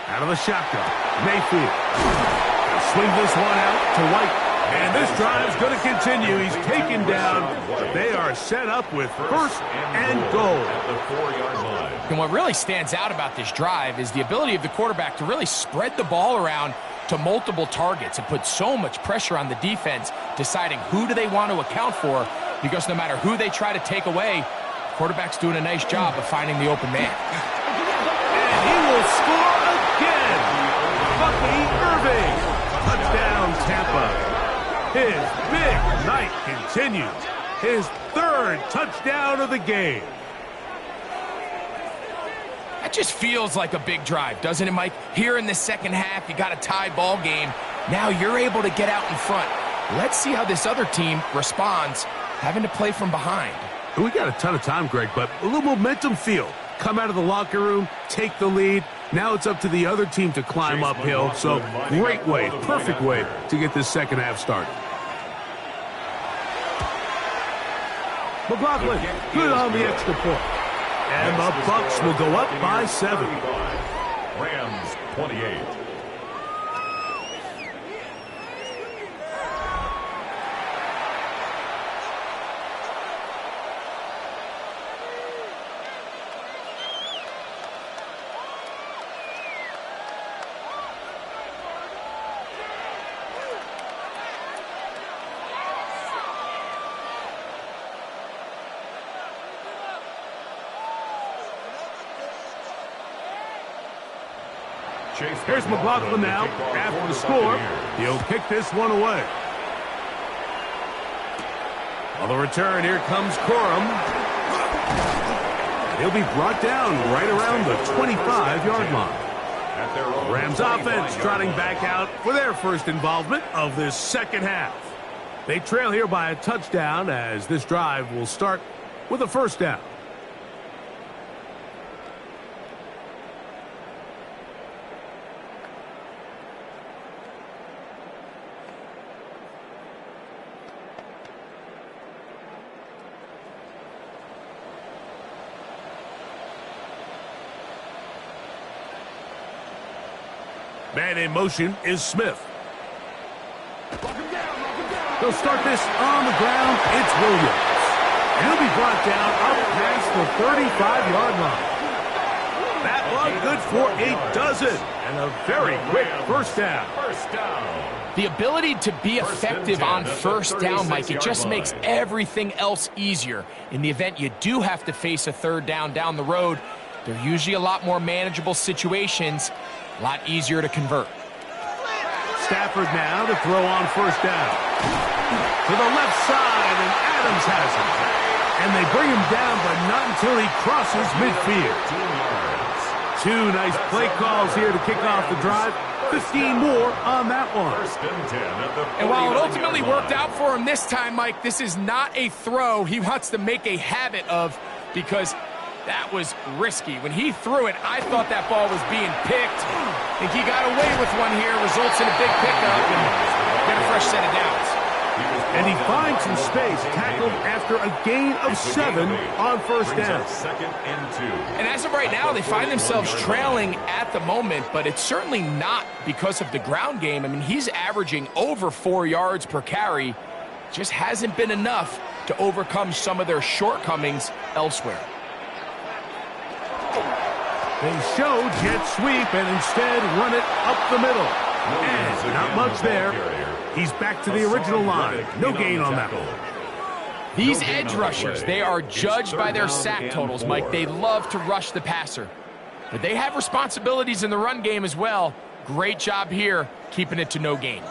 Out of the shotgun, Mayfield. He'll swing this one out to White. And this drive's going to continue. He's taken down. They are set up with 1st and goal. At the 4-yard line. And what really stands out about this drive is the ability of the quarterback to really spread the ball around to multiple targets and put so much pressure on the defense, deciding who do they want to account for, because no matter who they try to take away, the quarterback's doing a nice job of finding the open man. And he will score again. Bucky Irving. Touchdown, Tampa. His big night continues. His 3rd touchdown of the game. That just feels like a big drive, doesn't it, Mike? Here in the second half, you got a tie ball game. Now you're able to get out in front. Let's see how this other team responds, having to play from behind. We got a ton of time, Greg, but a little momentum feel. Come out of the locker room, take the lead. Now it's up to the other team to climb uphill. So great way, perfect way to get this second half started. McLaughlin, good on the extra point. And the Bucs will go up by 7. Rams 28. Here's McLaughlin now. After the score, he'll kick this one away. On the return, here comes Corum. He'll be brought down right around the 25-yard line. Rams offense trotting back out for their first involvement of this second half. They trail here by a touchdown as this drive will start with a 1st down. Man in motion is Smith. They'll start this on the ground. It's Williams. And he'll be brought down up past the 35-yard line. That one good for a dozen. And a very quick 1st down. First down. The ability to be effective on 1st down, Mike, it just makes everything else easier. In the event you do have to face a 3rd down the road, they're usually a lot more manageable situations. A lot easier to convert. Stafford now to throw on 1st down. To the left side, and Adams has it. And they bring him down, but not until he crosses midfield. 2 nice play calls here to kick off the drive. 15 more on that one. And while it ultimately worked out for him this time, Mike, this is not a throw he wants to make a habit of, because that was risky. When he threw it, I thought that ball was being picked. I think he got away with one here, results in a big pickup, and get a fresh set of downs. And he finds some space, tackled after a gain of 7 on 1st down. 2nd and 2. And as of right now, they find themselves trailing at the moment, but it's certainly not because of the ground game. I mean, he's averaging over 4 yards per carry. Just hasn't been enough to overcome some of their shortcomings elsewhere. They show jet sweep and instead run it up the middle. And not much there. He's back to the original line. No gain on that one. These edge rushers, they are judged by their sack totals, Mike. They love to rush the passer. But they have responsibilities in the run game as well. Great job here, keeping it to no gain.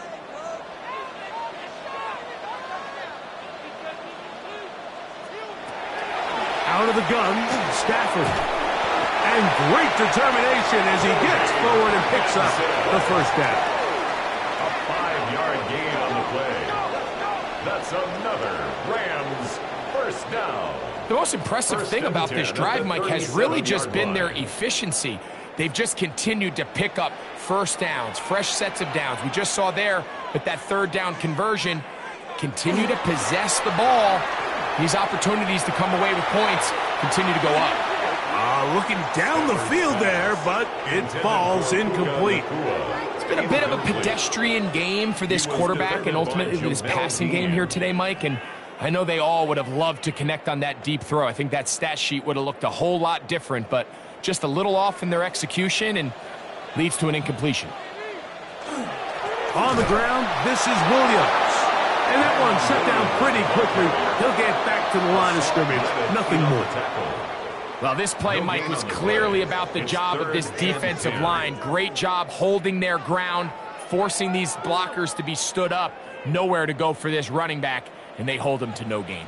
Out of the gun, Stafford. And great determination as he gets forward and picks up the 1st down. A 5-yard gain on the play. That's another Rams 1st down. The most impressive thing about this drive, Mike, has really just been their efficiency. They've just continued to pick up 1st downs, fresh sets of downs. We just saw there, but that 3rd down conversion, continue to possess the ball These opportunities to come away with points continue to go up. Looking down the field there, but it falls incomplete. It's been a bit of a pedestrian game for this quarterback and ultimately this passing game here today, Mike. And I know they all would have loved to connect on that deep throw. I think that stat sheet would have looked a whole lot different, but just a little off in their execution and leads to an incompletion. On the ground, this is Williams. And that one shut down pretty quickly. He'll get back to the line of scrimmage. Nothing more. Well, this play, Mike, was clearly about the job of this defensive line. Great job holding their ground, forcing these blockers to be stood up. Nowhere to go for this running back, and they hold him to no gain.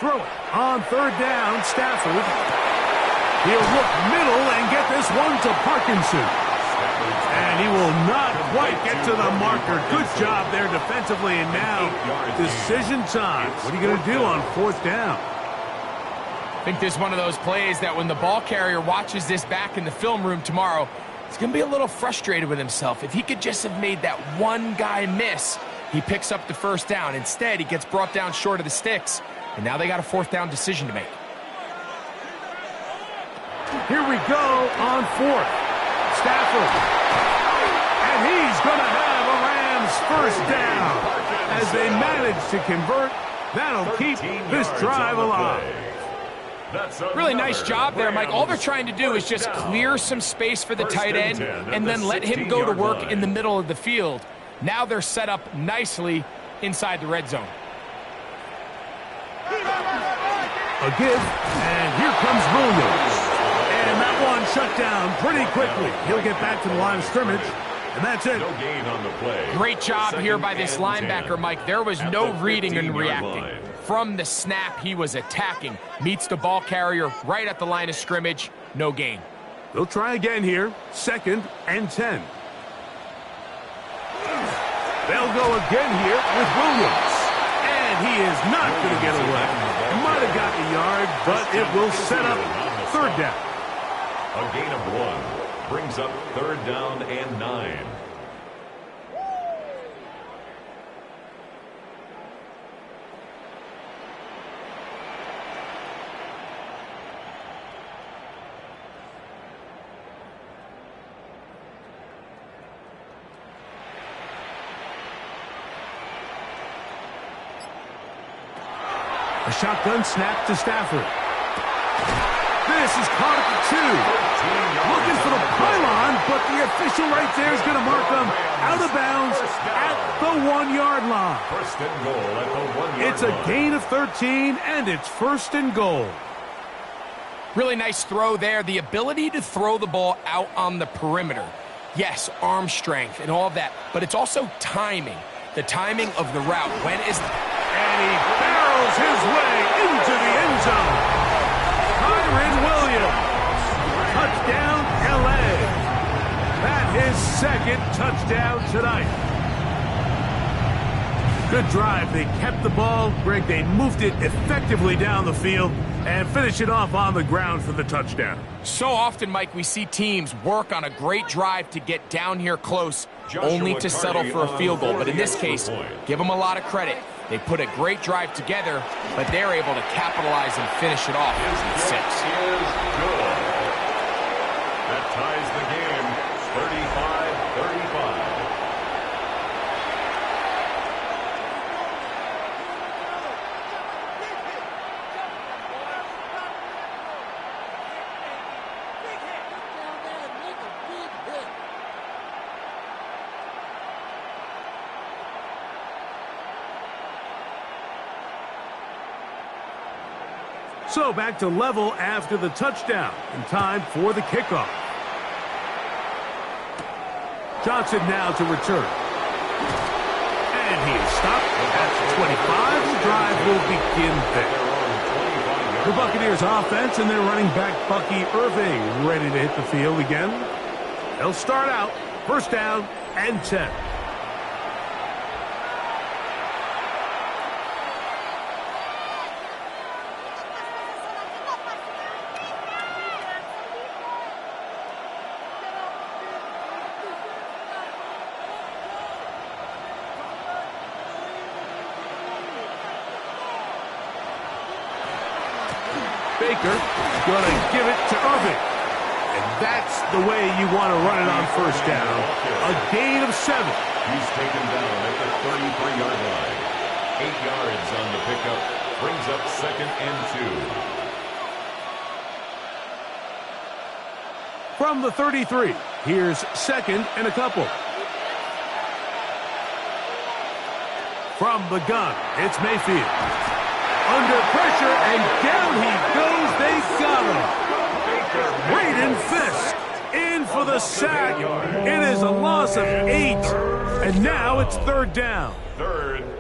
Throw it on third down, Stafford. He'll look middle and get this one to Parkinson. And he will not quite get to the marker. Good job there defensively, and now decision time. What are you going to do on fourth down? I think this is one of those plays that when the ball carrier watches this back in the film room tomorrow, he's going to be a little frustrated with himself. If he could just have made that one guy miss, he picks up the first down. Instead, he gets brought down short of the sticks. And now they got a fourth down decision to make. Here we go on fourth. Stafford. And he's going to have a Rams first down. As they manage to convert, that'll keep this drive alive. Really nice job there, Mike. All they're trying to do is just clear some space for the tight end and then let him go to work in the middle of the field. Now they're set up nicely inside the red zone. A give, and here comes Williams. And that one shut down pretty quickly. He'll get back to the line of scrimmage, and that's it. No gain on the play. Great job here by this linebacker, Mike. There was no reading and reacting. From the snap, he was attacking. Meets the ball carrier right at the line of scrimmage. No gain. They'll try again here. 2nd and 10. They'll go again here with Williams. And he is not going to get away. Might have got the yard, but it will set up third down. A gain of 1 brings up third down and 9. A shotgun snap to Stafford. This is caught at the 2. Looking for the pylon, but the official right there is going to mark him out of bounds at the 1-yard line. First and goal at the 1-yard line. It's a gain of 13, and it's first and goal. Really nice throw there. The ability to throw the ball out on the perimeter. Yes, arm strength and all of that, but it's also timing. The timing of the route. When is... And he barrels his way into the end zone. Kyren Williams. Touchdown, L.A. That's his second touchdown tonight. Good drive. They kept the ball. Greg, they moved it effectively down the field and finish it off on the ground for the touchdown. So often, Mike, we see teams work on a great drive to get down here close, only to settle for a field goal. But in this case, give them a lot of credit. They put a great drive together, but they're able to capitalize and finish it off in 6. That ties the game, 35-35. So back to level after the touchdown, and time for the kickoff. Johnson now to return. And he is stopped at the 25. The drive will begin there. The Buccaneers offense and their running back Bucky Irving ready to hit the field again. They'll start out first down and 10. Baker going to give it to Irving. And that's the way you want to run it on first down. A gain of 7. He's taken down at the 33-yard line. 8 yards on the pickup. Brings up 2nd and 2. From the 33, here's 2nd and a couple. From the gun, it's Mayfield. Under pressure, and down he goes. They got him. Braden Fisk in for the sack. It is a loss of 8, and now it's 3rd down.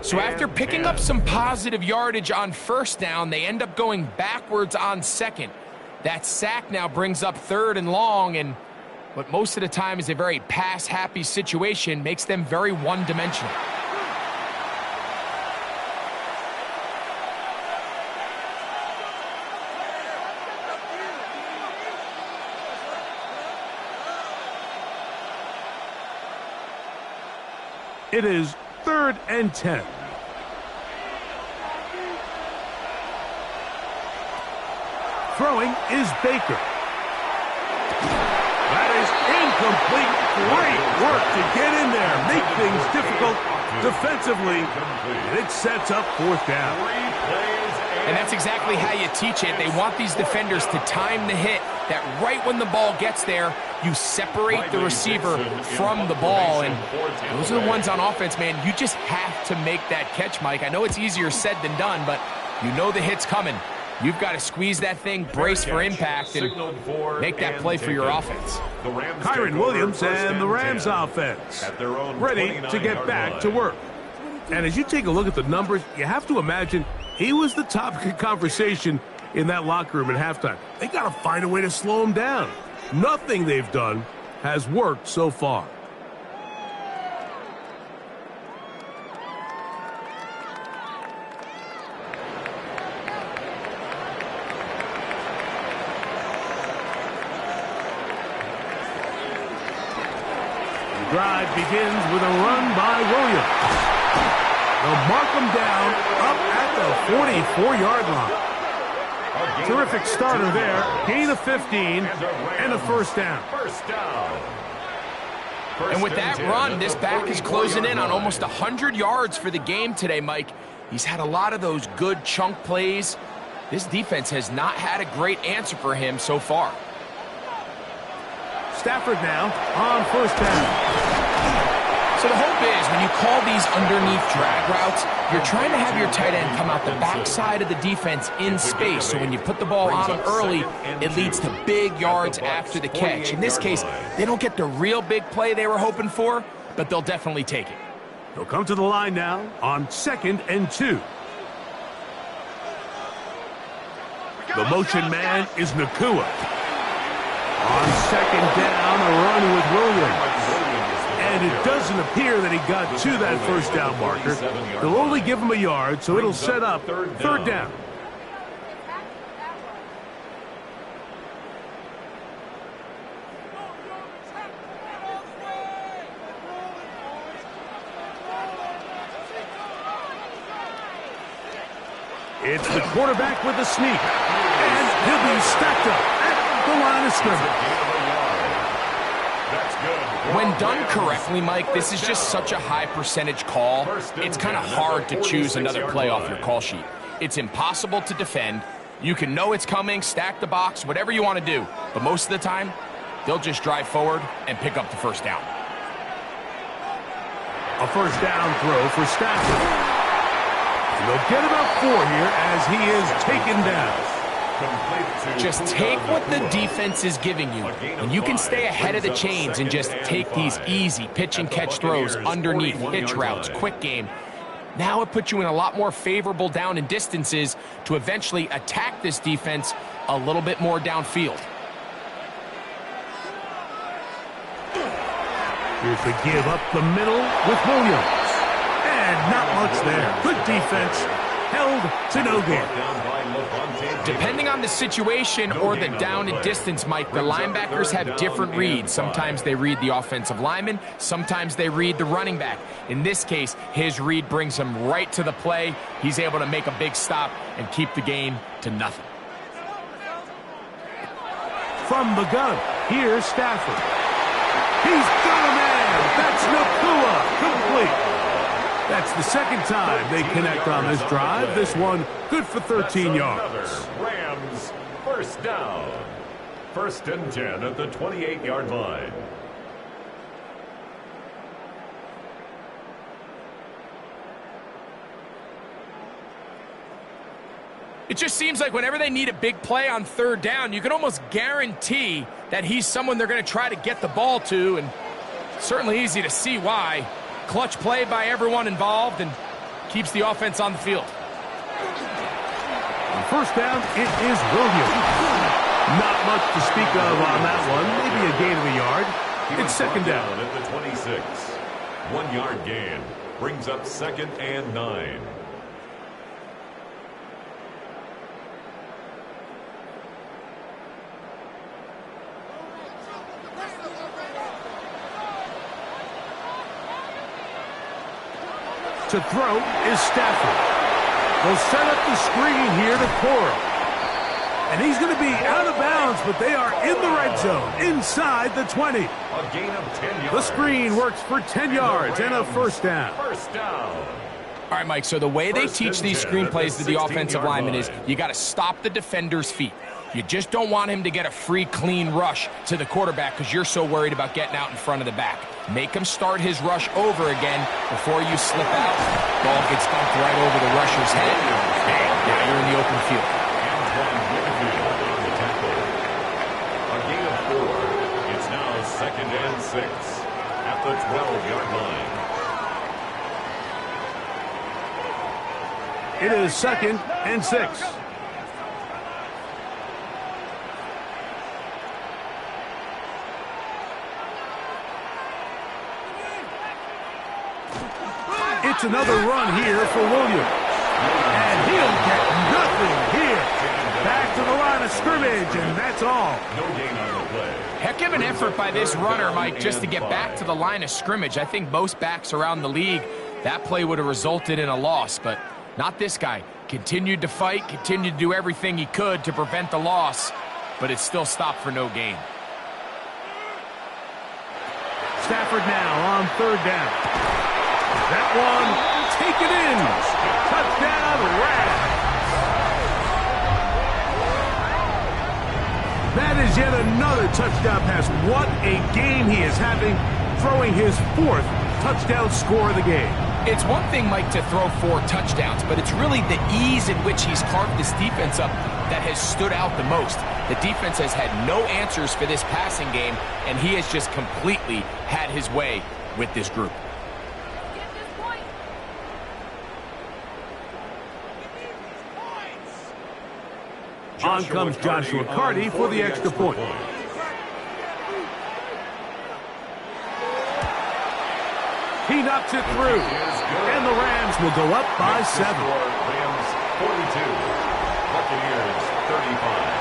So after picking up some positive yardage on first down, they end up going backwards on 2nd. That sack now brings up 3rd and long, and what most of the time is a very pass-happy situation makes them very one-dimensional. It is 3rd and 10. Throwing is Baker. That is incomplete. Great work to get in there, make things difficult defensively, and it sets up 4th down. And that's exactly how you teach it. They want these defenders to time the hit, that right when the ball gets there, you separate the receiver from the ball. And those are the ones on offense, man. You just have to make that catch, Mike. I know it's easier said than done, but you know the hit's coming. You've got to squeeze that thing, brace for impact, and make that play for your offense. Kyron Williams and the Rams offense ready to get back to work. And as you take a look at the numbers, you have to imagine he was the topic of conversation in that locker room at halftime. They got to find a way to slow him down. Nothing they've done has worked so far. The drive begins with a run by Williams. They'll mark him down up at the 44-yard line. Terrific starter there. Gain of 15 and a 1st down. And with that run, this back is closing in on almost 100 yards for the game today, Mike. He's had a lot of those good chunk plays. This defense has not had a great answer for him so far. Stafford now on 1st down. So the hope is when you call these underneath drag routes, you're trying to have your tight end come out the backside of the defense in space. So when you put the ball on him early, it leads to big yards after the catch. In this case, they don't get the real big play they were hoping for, but they'll definitely take it. They'll come to the line now on 2nd and 2. The motion man is Nakua. On 2nd down, a run with Williams. And it doesn't appear that he got to that 1st down marker. They'll only give him a yard, so it'll set up 3rd down. It's the quarterback with the sneak. And he'll be stacked up at the line of scrimmage. When done correctly, Mike, this is just such a high percentage call. It's kind of hard to choose another play off your call sheet. It's impossible to defend. You can know it's coming, stack the box, whatever you want to do. But most of the time, they'll just drive forward and pick up the 1st down. A 1st down throw for Stafford. And they'll get about 4 here as he is taken down. Just take what the defense is giving you, and you can stay ahead of the chains and just take these easy pitch and catch throws underneath, hitch routes, quick game. Now it puts you in a lot more favorable down and distances to eventually attack this defense a little bit more downfield. Here's the give up the middle with Williams. And not much there. Good defense. Held to no gain. Depending on the situation or the down and distance, Mike, the linebackers have different reads. Sometimes they read the offensive lineman. Sometimes they read the running back. In this case, his read brings him right to the play. He's able to make a big stop and keep the game to nothing. From the gun, here's Stafford. He's got a man. That's Nakua, complete. That's the second time they connect on this drive. This one good for 13 yards. Rams first down. 1st and 10 at the 28-yard line. It just seems like whenever they need a big play on 3rd down, you can almost guarantee that he's someone they're going to try to get the ball to, and certainly easy to see why. Clutch play by everyone involved and keeps the offense on the field. On 1st down, it is Williams. Not much to speak of on that one. Maybe a gain of a yard. It's 2nd down. At the 26. 1-yard gain. Brings up 2nd and 9. To throw is Stafford. They'll set up the screen here to Cora. And he's going to be out of bounds, but they are in the red zone, inside the 20. A gain of 10 yards. The screen works for 10 yards and a 1st down. 1st down. All right, Mike, so the way they teach these screenplays to the offensive linemen is you got to stop the defender's feet. You just don't want him to get a free, clean rush to the quarterback because you're so worried about getting out in front of the back. Make him start his rush over again before you slip out. Ball gets dumped right over the rusher's head. Bam, now you're in the open field. A gain of 4. It's now 2nd and 6 at the 12-yard line. It is 2nd and 6. It's another run here for Williams. And he'll get nothing here. Back to the line of scrimmage, and that's all. No gain on the play. Heck of an effort by this runner, Mike, just to get back to the line of scrimmage. I think most backs around the league, that play would have resulted in a loss, but not this guy. Continued to fight, continued to do everything he could to prevent the loss, but it still stopped for no gain. Stafford now on 3rd down. That one, take it in. Touchdown, Rams. That is yet another touchdown pass. What a game he is having, throwing his 4th touchdown score of the game. It's one thing, Mike, to throw 4 touchdowns, but it's really the ease in which he's carved this defense up that has stood out the most. The defense has had no answers for this passing game, and he has just completely had his way with this group. On comes Joshua Carty for the extra point. He knocks it through, and the Rams will go up by 7. Rams 42, Buccaneers 35.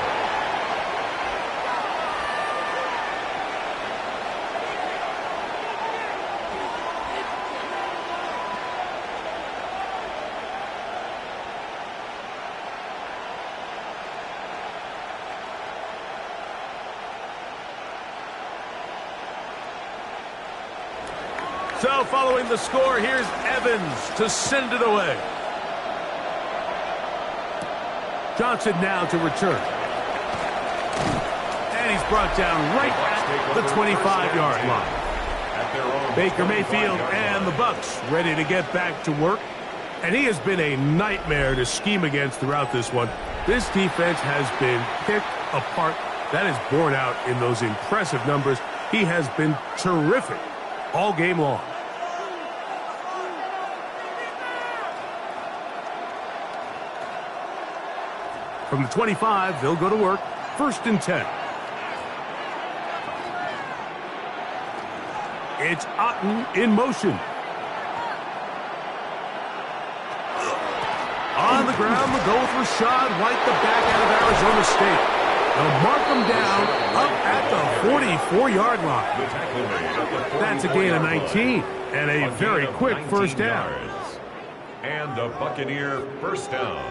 So following the score, here's Evans to send it away. Johnson now to return. And he's brought down right at the 25-yard line. Baker Mayfield and the Bucs ready to get back to work. And he has been a nightmare to scheme against throughout this one. This defense has been picked apart. That is borne out in those impressive numbers. He has been terrific all game long. From the 25, they'll go to work. 1st and 10. It's Otten in motion. On the ground, we'll go with Rashad White, the back out of Arizona State. They'll mark him down up at the 44-yard line. That's a gain of 19 and a very quick 1st down. And a Buccaneer 1st down.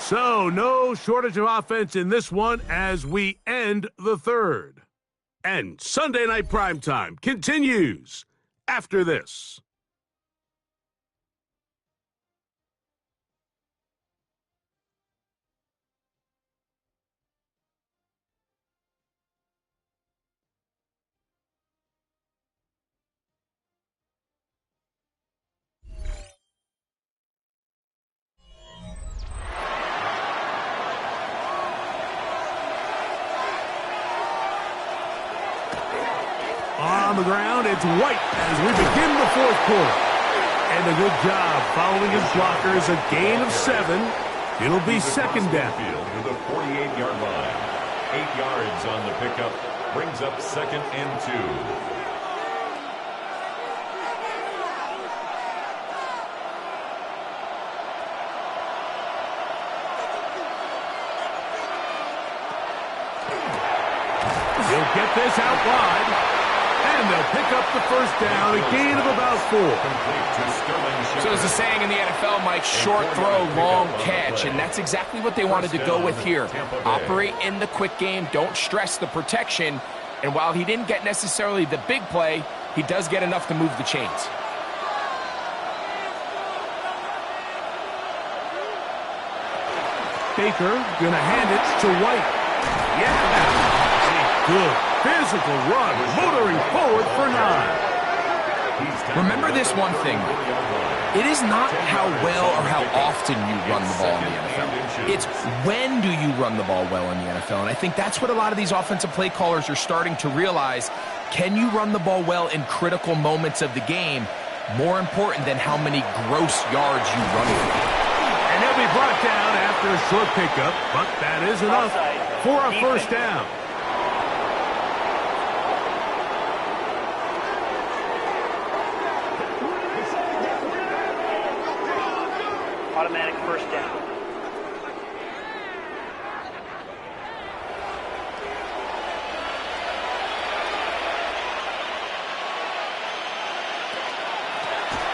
So, no shortage of offense in this one as we end the third. And Sunday Night Primetime continues after this. On the ground, it's White as we begin the fourth quarter. And a good job following his blockers, a gain of 7. It'll be second down. To the 48-yard line. 8 yards on the pickup. Brings up 2nd and 2. He'll get this out wide. And they'll pick up the first down, a gain of about 4. So there's a saying in the NFL, Mike, short throw, long catch, and that's exactly what they wanted to go with here. Operate in the quick game, don't stress the protection, and while he didn't get necessarily the big play, he does get enough to move the chains. Baker gonna hand it to White. Yeah! A good physical run, motoring forward for 9. Remember this one thing. It is not how well or how often you run the ball in the NFL. It's when do you run the ball well in the NFL. And I think that's what a lot of these offensive play callers are starting to realize. Can you run the ball well in critical moments of the game? More important than how many gross yards you run for. And he'll be brought down after a short pickup, but that is enough for a first down. Automatic first down.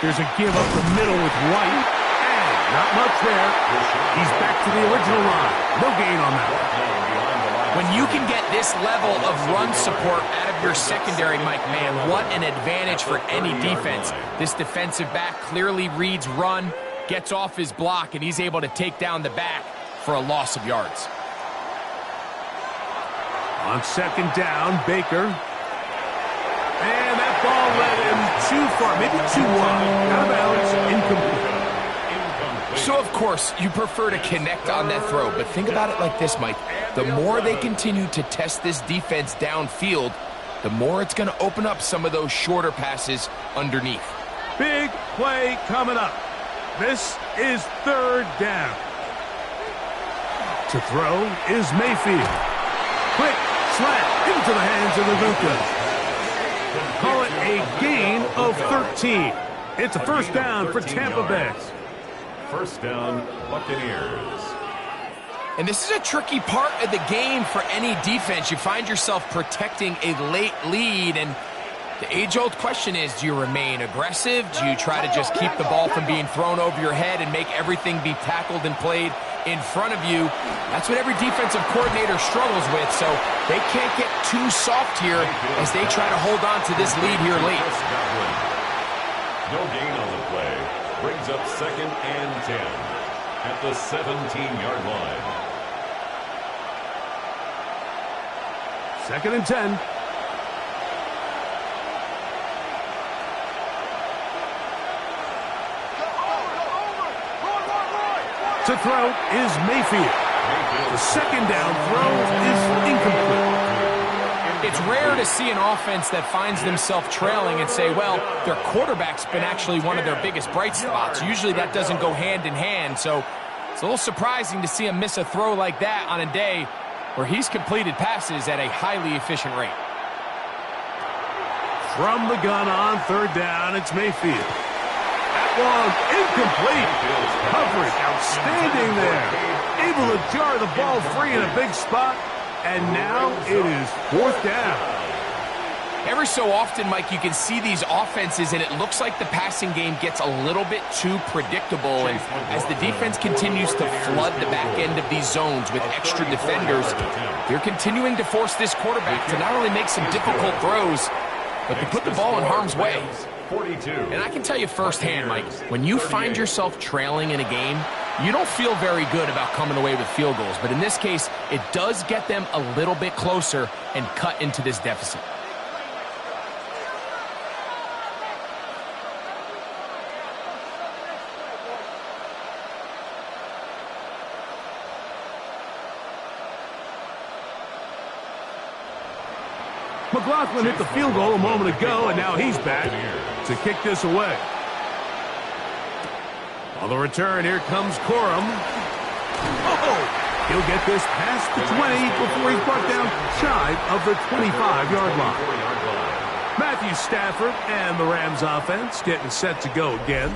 There's a give up the middle with White. And not much there. He's back to the original line. No gain on that one. When you can get this level of run support out of your secondary, Mike, man, what an advantage for any defense. This defensive back clearly reads run, gets off his block, and he's able to take down the back for a loss of yards. On second down, Baker. And that ball led him too far, maybe too wide. Out of bounds, incomplete. So, of course, you prefer to connect on that throw, but think about it like this, Mike. The more they continue to test this defense downfield, the more it's going to open up some of those shorter passes underneath. Big play coming up. This is third down. To throw is Mayfield. Quick slant into the hands of the Buccaneers. Call it a gain of 13. It's a first down for Tampa Bay. First down, Buccaneers. And this is a tricky part of the game for any defense. You find yourself protecting a late lead, and the age-old question is, do you remain aggressive? Do you try to just keep the ball from being thrown over your head and make everything be tackled and played in front of you? That's what every defensive coordinator struggles with, so they can't get too soft here as they try to hold on to this lead here late. No gain on the play. Brings up 2nd and 10 at the 17-yard line. 2nd and 10. To throw is Mayfield. The second down throw is incomplete. It's rare to see an offense that finds themselves trailing and say, well, their quarterback's been actually one of their biggest bright spots. Usually that doesn't go hand in hand, so it's a little surprising to see him miss a throw like that on a day where he's completed passes at a highly efficient rate. From the gun on third down, it's Mayfield. That one incomplete. Coverage outstanding there. Able to jar the ball free in a big spot. And now it is fourth down. Every so often, Mike, you can see these offenses, and it looks like the passing game gets a little bit too predictable. And as the defense continues to flood the back end of these zones with extra defenders, they're continuing to force this quarterback to not only make some difficult throws, but to put the ball in harm's way. And I can tell you firsthand, Mike, when you find yourself trailing in a game, you don't feel very good about coming away with field goals. But in this case, it does get them a little bit closer and cut into this deficit. McLaughlin hit the field goal a moment ago, and now he's back to kick this away. On the return, here comes Corum. Oh, he'll get this past the 20 before he's brought down shy of the 25-yard line. Matthew Stafford and the Rams offense getting set to go again.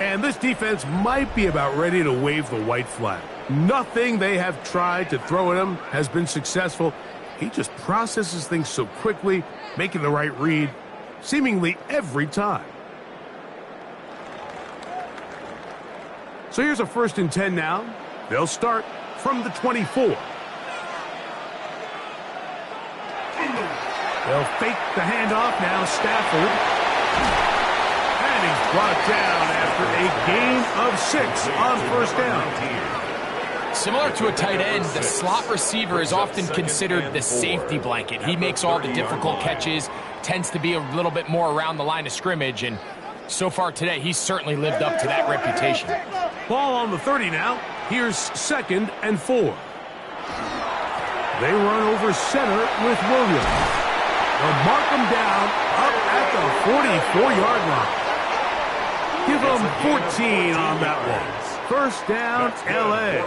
And this defense might be about ready to wave the white flag. Nothing they have tried to throw at him has been successful. He just processes things so quickly, making the right read seemingly every time. So here's a 1st and 10 now. They'll start from the 24. They'll fake the handoff now, Stafford. And he's brought down after a gain of 6 on 1st down. Similar to a tight end, the slot receiver is often considered the safety blanket. He makes all the difficult catches, tends to be a little bit more around the line of scrimmage, and so far today, he's certainly lived up to that reputation. Ball on the 30 now. Here's 2nd and 4. They run over center with Williams. They'll mark him down up at the 44-yard line. Give him 14 on that one. 1st down, L.A.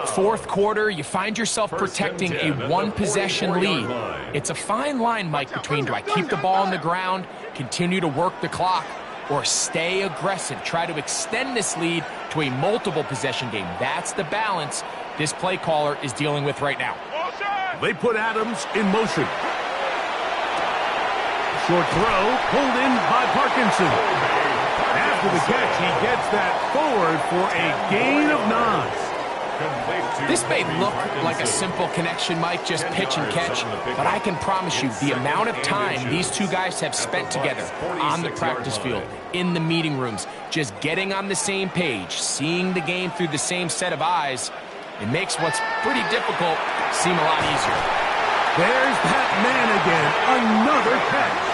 4th quarter, you find yourself protecting a one-possession lead. It's a fine line, Mike, between do I keep the ball on the ground, continue to work the clock, or stay aggressive, try to extend this lead to a multiple-possession game. That's the balance this play caller is dealing with right now. They put Adams in motion. Short throw, pulled in by Parkinson. After the catch, he gets that forward for a gain of 9. This may look like a simple connection, Mike, just pitch and catch, but I can promise you the amount of time these two guys have spent together on the practice field, in the meeting rooms, just getting on the same page, seeing the game through the same set of eyes, it makes what's pretty difficult seem a lot easier. There's that man again, another catch.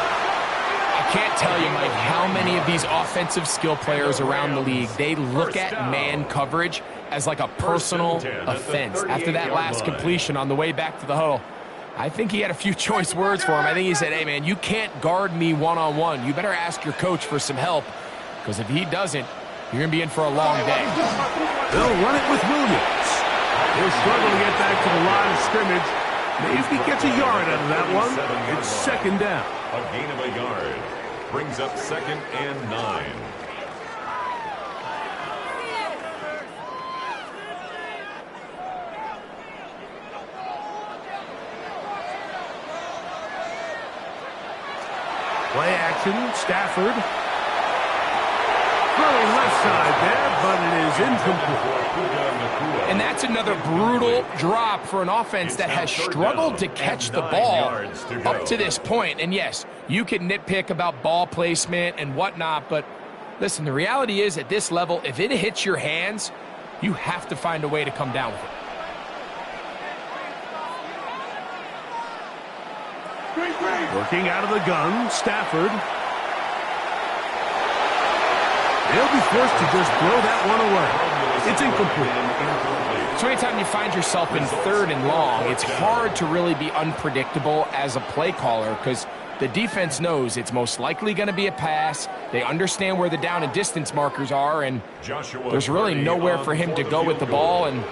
I can't tell you, Mike, how many of these offensive skill players around the league, they look at man coverage as like a personal offense. After that last completion on the way back to the huddle, I think he had a few choice words for him. I think he said, hey, man, you can't guard me one-on-one. You better ask your coach for some help, because if he doesn't, you're going to be in for a long day. They'll run it with Williams. He'll struggle to get back to the line of scrimmage. Maybe if he gets a yard out of that one, it's 2nd down. A gain of a yard brings up 2nd and 9. Play action, Stafford. Throwing left side there, but it is incomplete. And that's another brutal drop for an offense that has struggled to catch the ball up to this point. And yes, you can nitpick about ball placement and whatnot, but listen, the reality is at this level, if it hits your hands, you have to find a way to come down with it. Working out of the gun, Stafford. They'll be forced to just throw that one away. It's incomplete. So anytime you find yourself in 3rd and long, it's hard to really be unpredictable as a play caller because the defense knows it's most likely going to be a pass. They understand where the down and distance markers are, and there's really nowhere for him to go with the ball, and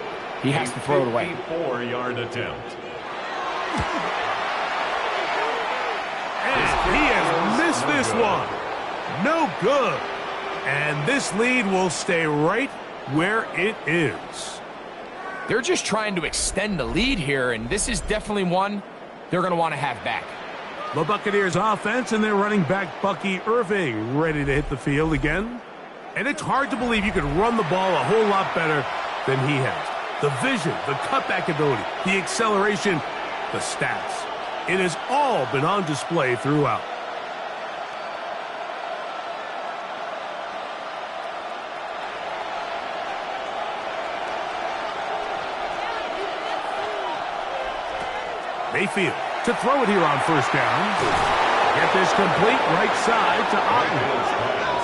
he has to throw it away. 54-yard attempt. And he has missed this one. No good. And this lead will stay right where it is. They're just trying to extend the lead here, and this is definitely one they're going to want to have back. The Buccaneers offense and their running back Bucky Irving ready to hit the field again. And it's hard to believe you could run the ball a whole lot better than he has. The vision, the cutback ability, the acceleration, the stats. It has all been on display throughout. Mayfield to throw it here on first down. Get this complete right side to Otten.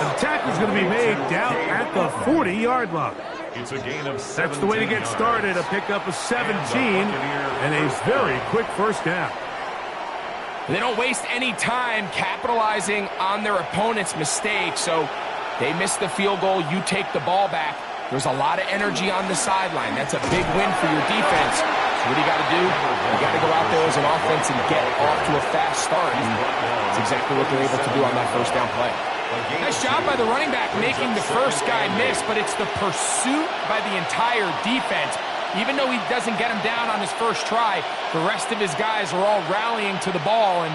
The tackle's going to be made down at the 40-yard line. It's a gain of 17 That's the way to get started, a pickup of 17 and a very quick first down. They don't waste any time capitalizing on their opponent's mistake, so they miss the field goal, you take the ball back. There's a lot of energy on the sideline. That's a big win for your defense. So what do you got to do? You got to go out there as an offense and get off to a fast start. And that's exactly what they're able to do on that first down play. Nice job by the running back making the first guy miss, but it's the pursuit by the entire defense. Even though he doesn't get him down on his first try, the rest of his guys are all rallying to the ball, and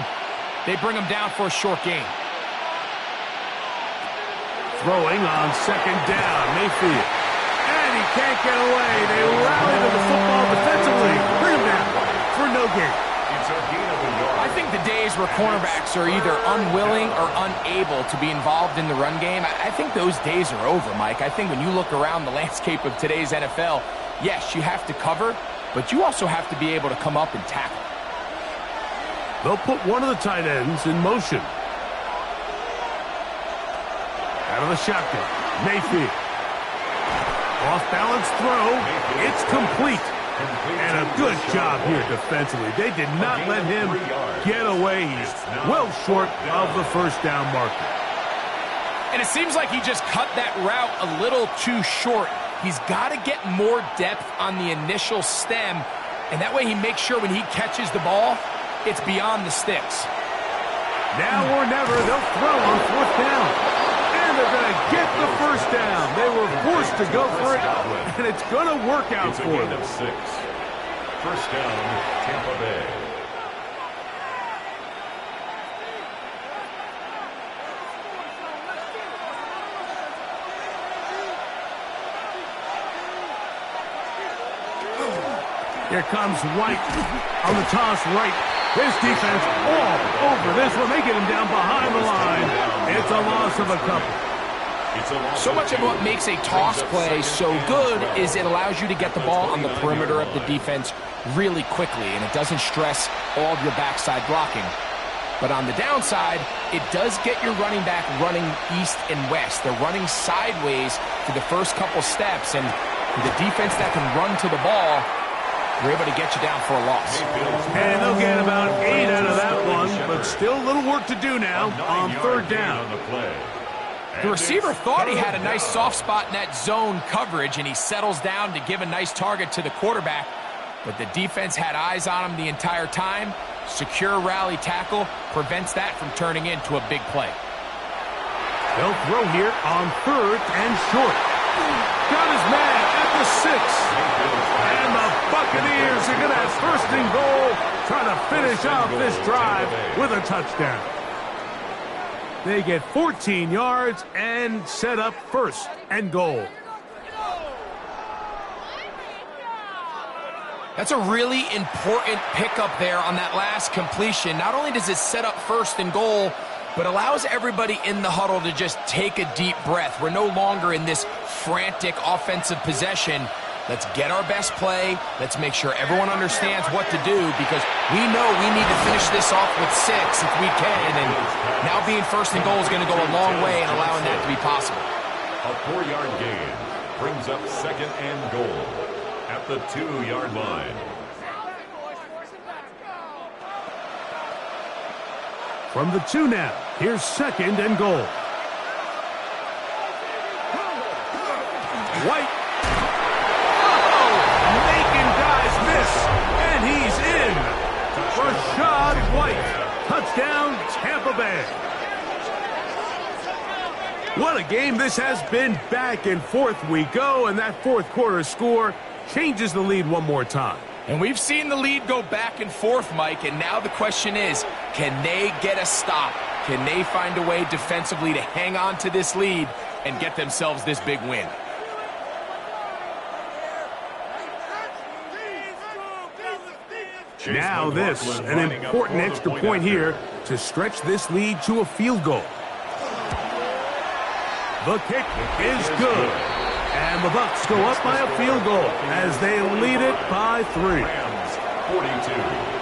they bring him down for a short gain. Throwing on second down, Mayfield. And he can't get away. They rally to the football defensively. Bring him down for no gain. It's a gain of a yard. I think the days where cornerbacks are either unwilling or unable to be involved in the run game, I think those days are over, Mike. I think when you look around the landscape of today's NFL, yes, you have to cover, but you also have to be able to come up and tackle. They'll put one of the tight ends in motion. Out of the shotgun, Mayfield. Off-balance throw. It's complete. And a good job here defensively. They did not let him get away. He's well short of the first down marker. And it seems like he just cut that route a little too short. He's got to get more depth on the initial stem, and that way he makes sure when he catches the ball, it's beyond the sticks. Now or never, they'll throw on fourth down. And they're going to get the first down. They were forced to go for it, and it's going to work out It's a for gain them. of 6. First down, Tampa Bay. Here comes White on the toss right. His defense all over this one. They get him down behind the line. It's a loss of a couple. So much of what makes a toss play so good is it allows you to get the ball on the perimeter of the defense really quickly, and it doesn't stress all of your backside blocking. But on the downside, it does get your running back running east and west. They're running sideways for the first couple steps, and the defense that can run to the ball, they're able to get you down for a loss. And they'll get about 8 out of that one, but still a little work to do now on third down. The receiver thought he had a nice soft spot in that zone coverage, and he settles down to give a nice target to the quarterback. But the defense had eyes on him the entire time. Secure rally tackle prevents that from turning into a big play. They'll throw here on third and short. Got his man at the 6. And the Buccaneers are going to have first and goal, trying to finish off this drive with a touchdown. They get 14 yards and set up first and goal. That's a really important pickup there on that last completion. Not only does it set up first and goal, but allows everybody in the huddle to just take a deep breath. We're no longer in this frantic offensive possession. Let's get our best play. Let's make sure everyone understands what to do, because we know we need to finish this off with 6 if we can. And now being first and goal is going to go a long way in allowing that to be possible. A 4-yard gain brings up second and goal at the 2-yard line. From the 2 now, here's second and goal. White. Making guys miss, and he's in. Rashad White. Touchdown, Tampa Bay. What a game this has been. Back and forth we go, and that fourth quarter score changes the lead one more time. And we've seen the lead go back and forth, Mike, and now the question is, Can they get a stop? Can they find a way defensively to hang on to this lead and get themselves this big win? Now this, an important extra point here to stretch this lead to a field goal. The kick is good. And the Bucs go up by a field goal as they lead it by 3. Rams 42.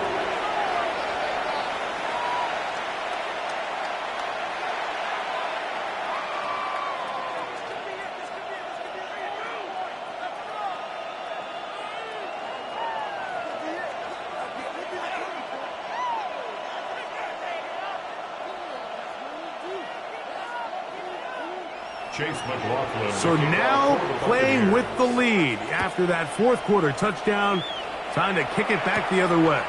So now playing with the lead after that fourth quarter touchdown. Time to kick it back the other way.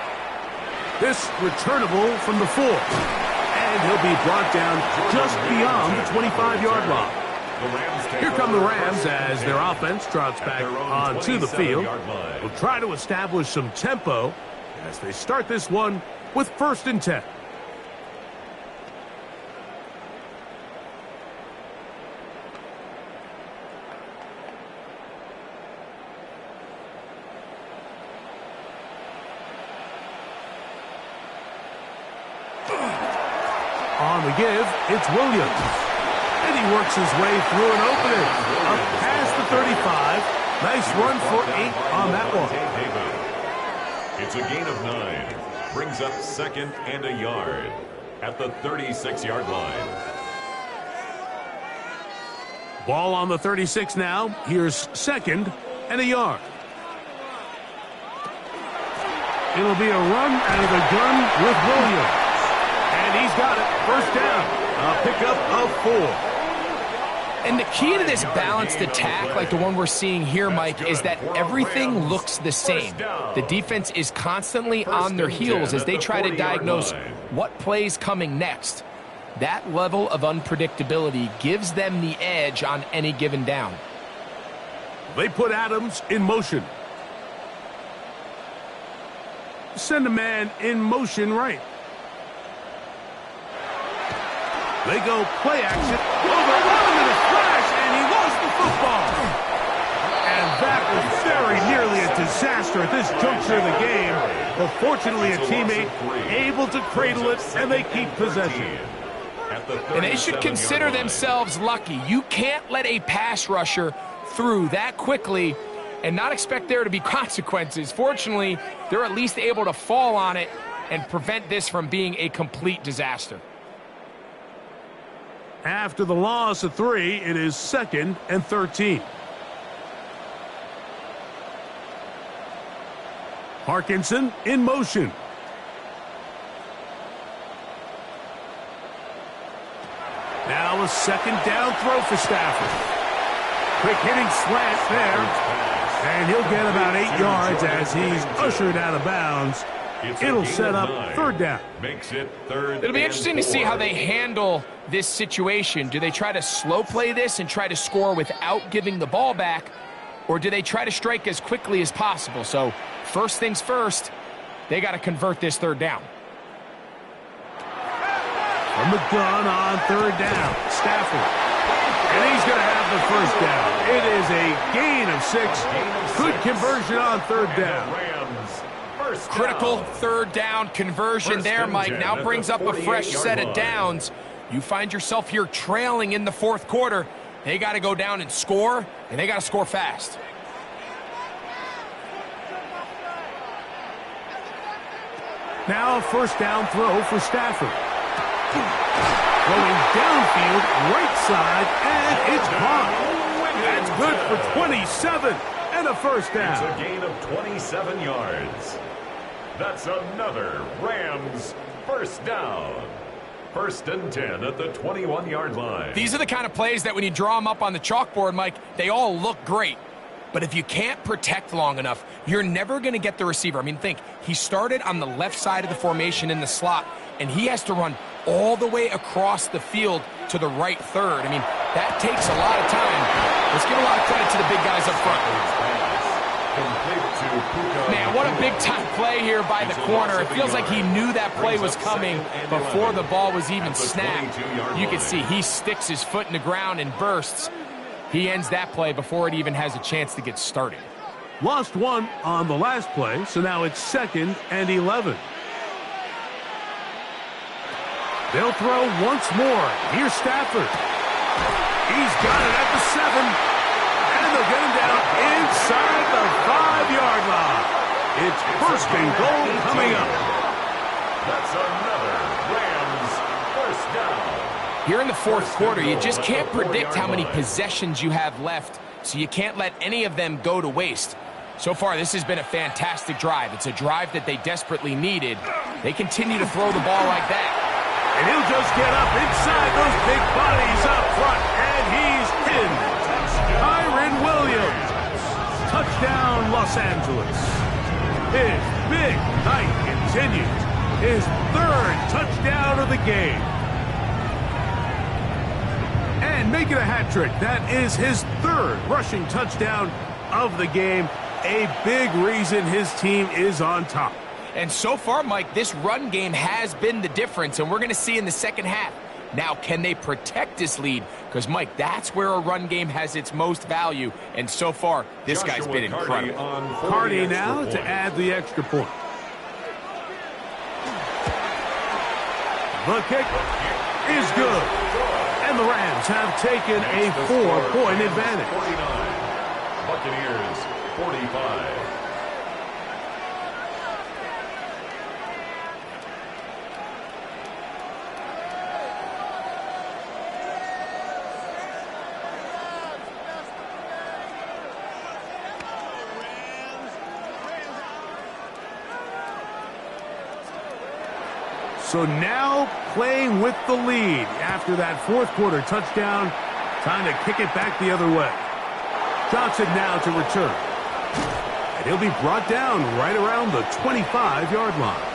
This returnable from the 4. And he'll be brought down just beyond the 25-yard line. Here come the Rams as their offense trots back onto the field. Will try to establish some tempo as they start this one with 1st and 10. On the give, it's Williams. And he works his way through an opening. Up past the 35. Nice run for 8 on that one. It's a gain of 9. Brings up 2nd and a yard at the 36-yard line. Ball on the 36 now. Here's 2nd and a yard. It'll be a run out of the gun with Williams. And he's got it. 1st down. A pickup of 4. And the key to this balanced attack, like the one we're seeing here, Mike, is that everything looks the same. The defense is constantly on their heels as they try to diagnose what play's coming next. That level of unpredictability gives them the edge on any given down. They put Adams in motion. Send a man in motion right. They go play action. Over in a flash, and he lost the football. And that was very nearly a disaster at this juncture of the game. But fortunately, a teammate able to cradle it, and they keep possession. And they should consider themselves lucky. You can't let a pass rusher through that quickly and not expect there to be consequences. Fortunately, they're at least able to fall on it and prevent this from being a complete disaster. After the loss of 3, it is 2nd and 13. Parkinson in motion. Now a 2nd down throw for Stafford. Quick hitting slant there. And he'll get about 8 yards as he's ushered out of bounds. It'll set up 3rd down. Makes it 3rd. It'll be interesting to see how they handle this situation. Do they try to slow play this and try to score without giving the ball back, or do they try to strike as quickly as possible? So first things first, they got to convert this 3rd down. From the gun on 3rd down, Stafford. And he's going to have the 1st down. It is a gain of 6. Good conversion on 3rd down. Critical 3rd down conversion there, Mike. Now brings up a fresh set of downs. You find yourself here trailing in the 4th quarter. They got to go down and score, and they got to score fast. Now a 1st down throw for Stafford. Going downfield, right side, and it's caught. That's good for 27 and a 1st down. It's a gain of 27 yards. That's another Rams 1st down. 1st and 10 at the 21-yard line. These are the kind of plays that when you draw them up on the chalkboard, Mike, they all look great. But if you can't protect long enough, you're never going to get the receiver. I mean, think, he started on the left side of the formation in the slot, and he has to run all the way across the field to the right 3rd. I mean, that takes a lot of time. Let's give a lot of credit to the big guys up front. Man, what a big-time play here by the corner. It feels like he knew that play was coming before the ball was even snapped. You can see he sticks his foot in the ground and bursts. He ends that play before it even has a chance to get started. Lost one on the last play, so now it's 2nd and 11. They'll throw once more. Here's Stafford. He's got it at the 7. And they'll get him down inside the 5-yard line. It's 1st and goal coming up. That's another Rams first down. Here in the 4th quarter, you just can't predict how many possessions you have left, so you can't let any of them go to waste. So far, this has been a fantastic drive. It's a drive that they desperately needed. They continue to throw the ball like that. And he'll just get up inside those big bodies up front, and he's in. Kyren Williams. Touchdown, Los Angeles. His big night continues. His 3rd touchdown of the game. And make it a hat trick. That is his 3rd rushing touchdown of the game. A big reason his team is on top. And so far, Mike, this run game has been the difference, and we're going to see in the second half. Now, can they protect this lead? Because, Mike, that's where a run game has its most value, and so far, this guy's been incredible. Cardi now to add the extra point. The kick is good, and the Rams have taken a 4-point advantage. 49. Buccaneers 45. So now playing with the lead after that 4th quarter touchdown, time to kick it back the other way. Johnson now to return. And he'll be brought down right around the 25-yard line.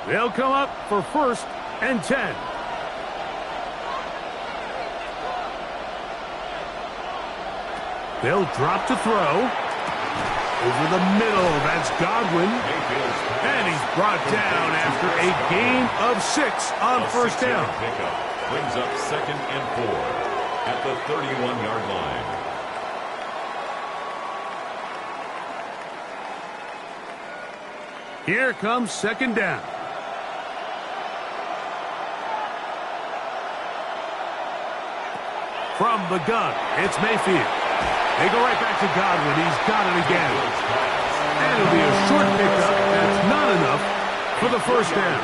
They'll come up for 1st and 10. They'll drop to throw. Over the middle, that's Godwin. And he's brought down after a gain of 6 on 1st down. Pickup brings up 2nd and 4 at the 31-yard line. Here comes 2nd down. From the gun, it's Mayfield. They go right back to Godwin. He's got it again. And it'll be a short pickup. That's not enough for the 1st down.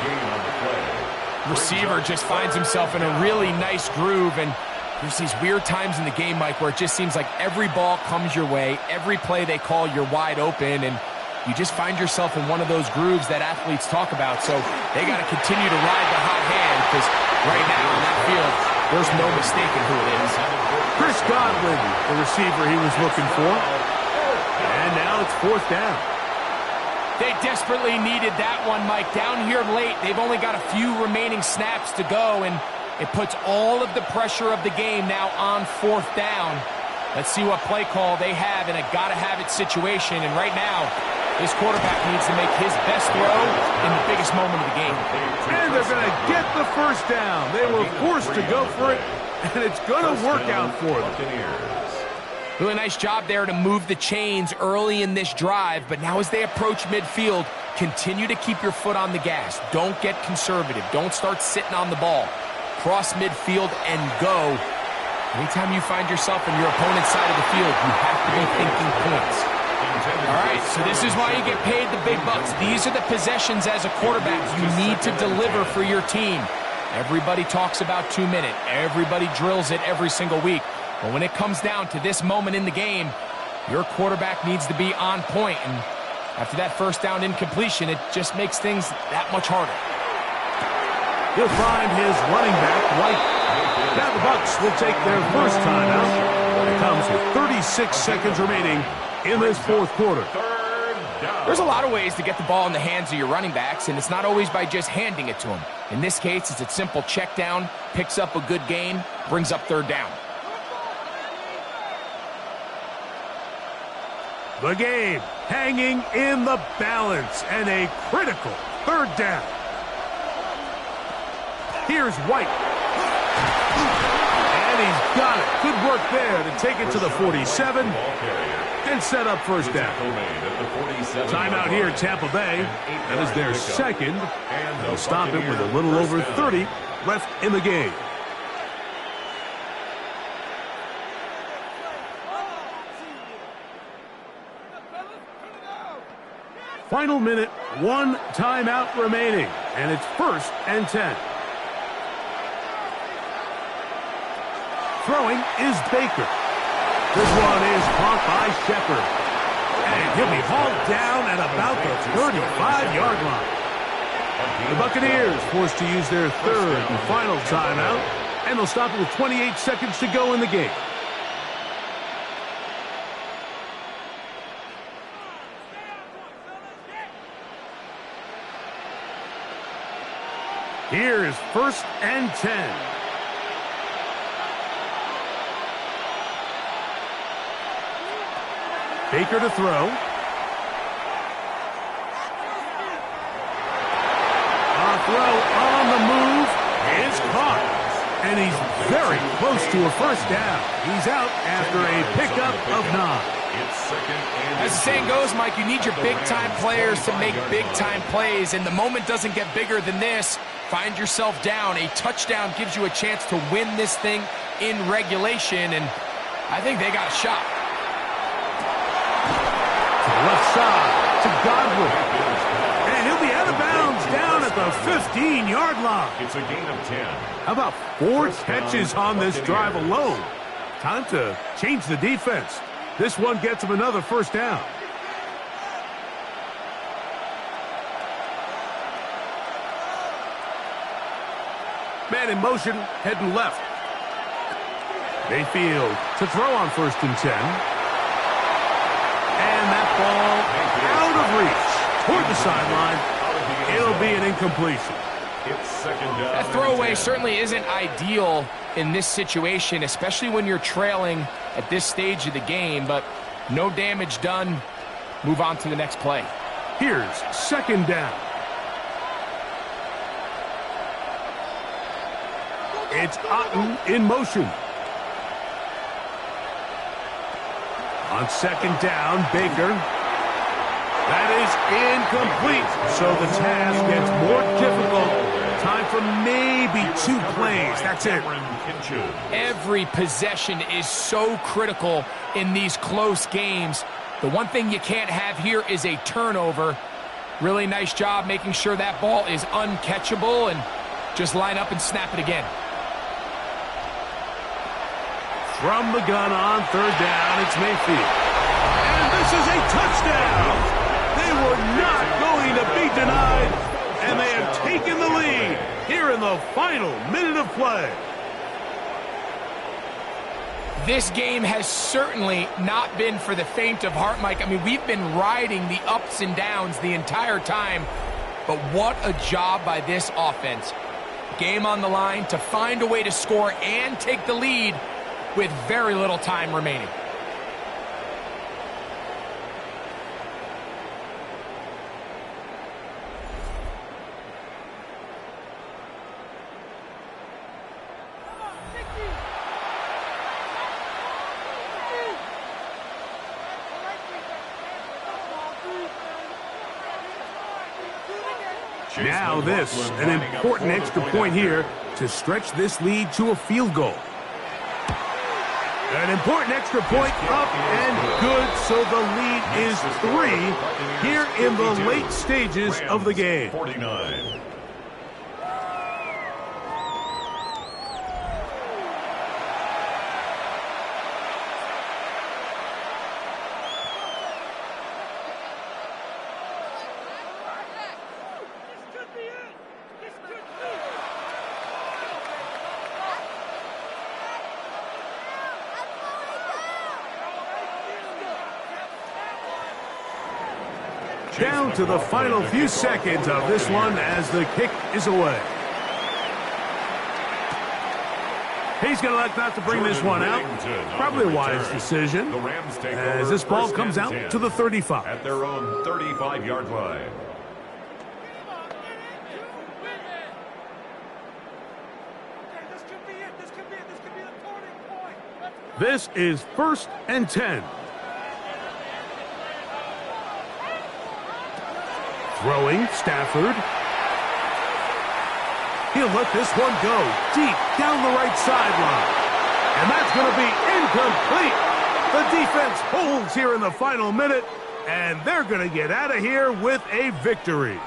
Receiver just finds himself in a really nice groove, and there's these weird times in the game, Mike, where it just seems like every ball comes your way. Every play they call, you're wide open, and you just find yourself in one of those grooves that athletes talk about. So they got to continue to ride the hot hand, because right now in that field, there's no mistaking who it is. Chris Godwin, the receiver he was looking for. And now it's 4th down. They desperately needed that one, Mike. Down here late, they've only got a few remaining snaps to go, and it puts all of the pressure of the game now on 4th down. Let's see what play call they have in a gotta-have-it situation. And right now, this quarterback needs to make his best throw in the biggest moment of the game. And they're going to get the 1st down. They were forced to go for it, and it's going to work out for them. Really nice job there to move the chains early in this drive, but now as they approach midfield, continue to keep your foot on the gas. Don't get conservative. Don't start sitting on the ball. Cross midfield and go. Anytime you find yourself on your opponent's side of the field, you have to be thinking points. All right, so this is why you get paid the big bucks. These are the possessions as a quarterback you need to deliver for your team. Everybody talks about 2-minute. Everybody drills it every single week. But when it comes down to this moment in the game, your quarterback needs to be on point. And after that 1st down incompletion, it just makes things that much harder. He'll find his running back, White. Now the Bucs will take their 1st timeout. It comes with 36 seconds remaining in this fourth quarter. There's a lot of ways to get the ball in the hands of your running backs, and it's not always by just handing it to them. In this case, it's a simple check down, picks up a good gain, brings up third down. The game hanging in the balance and a critical third down. Here's White. And he's got it. Good work there to take it to the 47 and set up first down. Timeout here, Tampa Bay. That is their second. They'll stop it with a little over 30 left in the game. Final minute, one timeout remaining, and it's 1st and 10. Throwing is Baker. This one is caught by Shepard. And he'll be hauled down at about the 35-yard line. The Buccaneers forced to use their third and final timeout, and they'll stop it with 28 seconds to go in the game. Here is 1st and 10. Baker to throw. A throw on the move is caught. And he's very close to a first down. He's out after a pickup of 9. As the saying goes, Mike, you need your big-time players to make big-time plays, and the moment doesn't get bigger than this. Find yourself down. A touchdown gives you a chance to win this thing in regulation, and I think they got a shot. To the left side to Godwin. And he'll be out of bounds down at the 15-yard line. It's a gain of 10. How about 4 catches on this drive alone? Time to change the defense. This one gets him another first down. Man in motion, heading left. Mayfield to throw on 1st and 10. And that ball out of reach toward the sideline. It'll be an incompletion. It's 2nd down. That throwaway certainly isn't ideal in this situation, especially when you're trailing at this stage of the game, but no damage done. Move on to the next play. Here's 2nd down. It's Otten in motion. On 2nd down, Baker. That is incomplete, so the task gets more difficult. Time for maybe 2 plays. That's it. Every possession is so critical in these close games. The one thing you can't have here is a turnover. Really nice job making sure that ball is uncatchable, and just line up and snap it again. From the gun on 3rd down, it's Mayfield. And this is a touchdown! They were not going to be denied, and they have taken the lead here in the final minute of play. This game has certainly not been for the faint of heart, Mike. I mean, we've been riding the ups and downs the entire time, but what a job by this offense. Game on the line to find a way to score and take the lead with very little time remaining. Now this, an important extra point here to stretch this lead to a field goal. An important extra point up and good, so the lead is 3 here in the late stages of the game. 49. Down to the final few seconds of this one as the kick is away. He's going to elect not to bring this one out. Probably a wise decision as this ball comes out to the 35. At their own 35-yard line. This is 1st and 10. Throwing, Stafford. He'll let this one go deep down the right sideline. And that's going to be incomplete. The defense holds here in the final minute, and they're going to get out of here with a victory.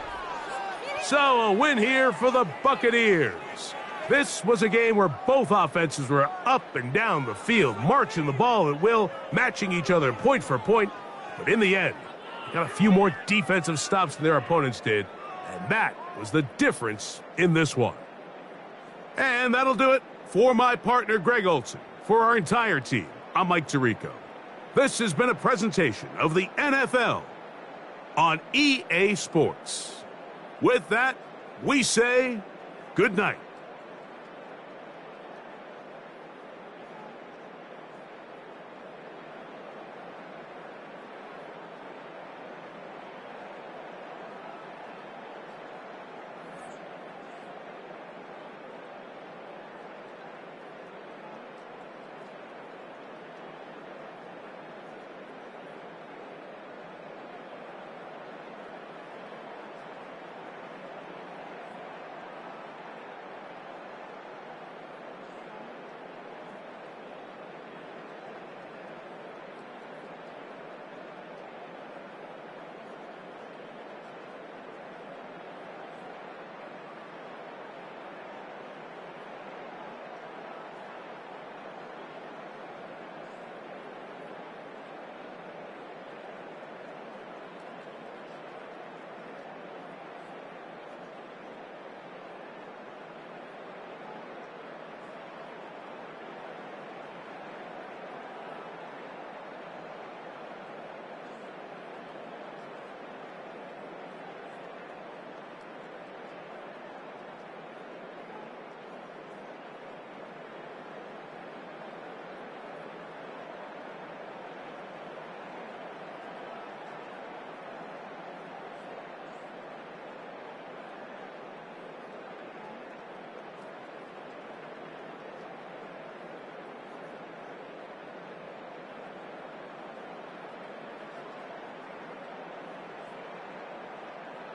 So a win here for the Buccaneers. This was a game where both offenses were up and down the field, marching the ball at will, matching each other point for point. But in the end, they got a few more defensive stops than their opponents did, and that was the difference in this one. And that'll do it for my partner, Greg Olson. For our entire team, I'm Mike Tirico. This has been a presentation of the NFL on EA Sports. With that, we say good night.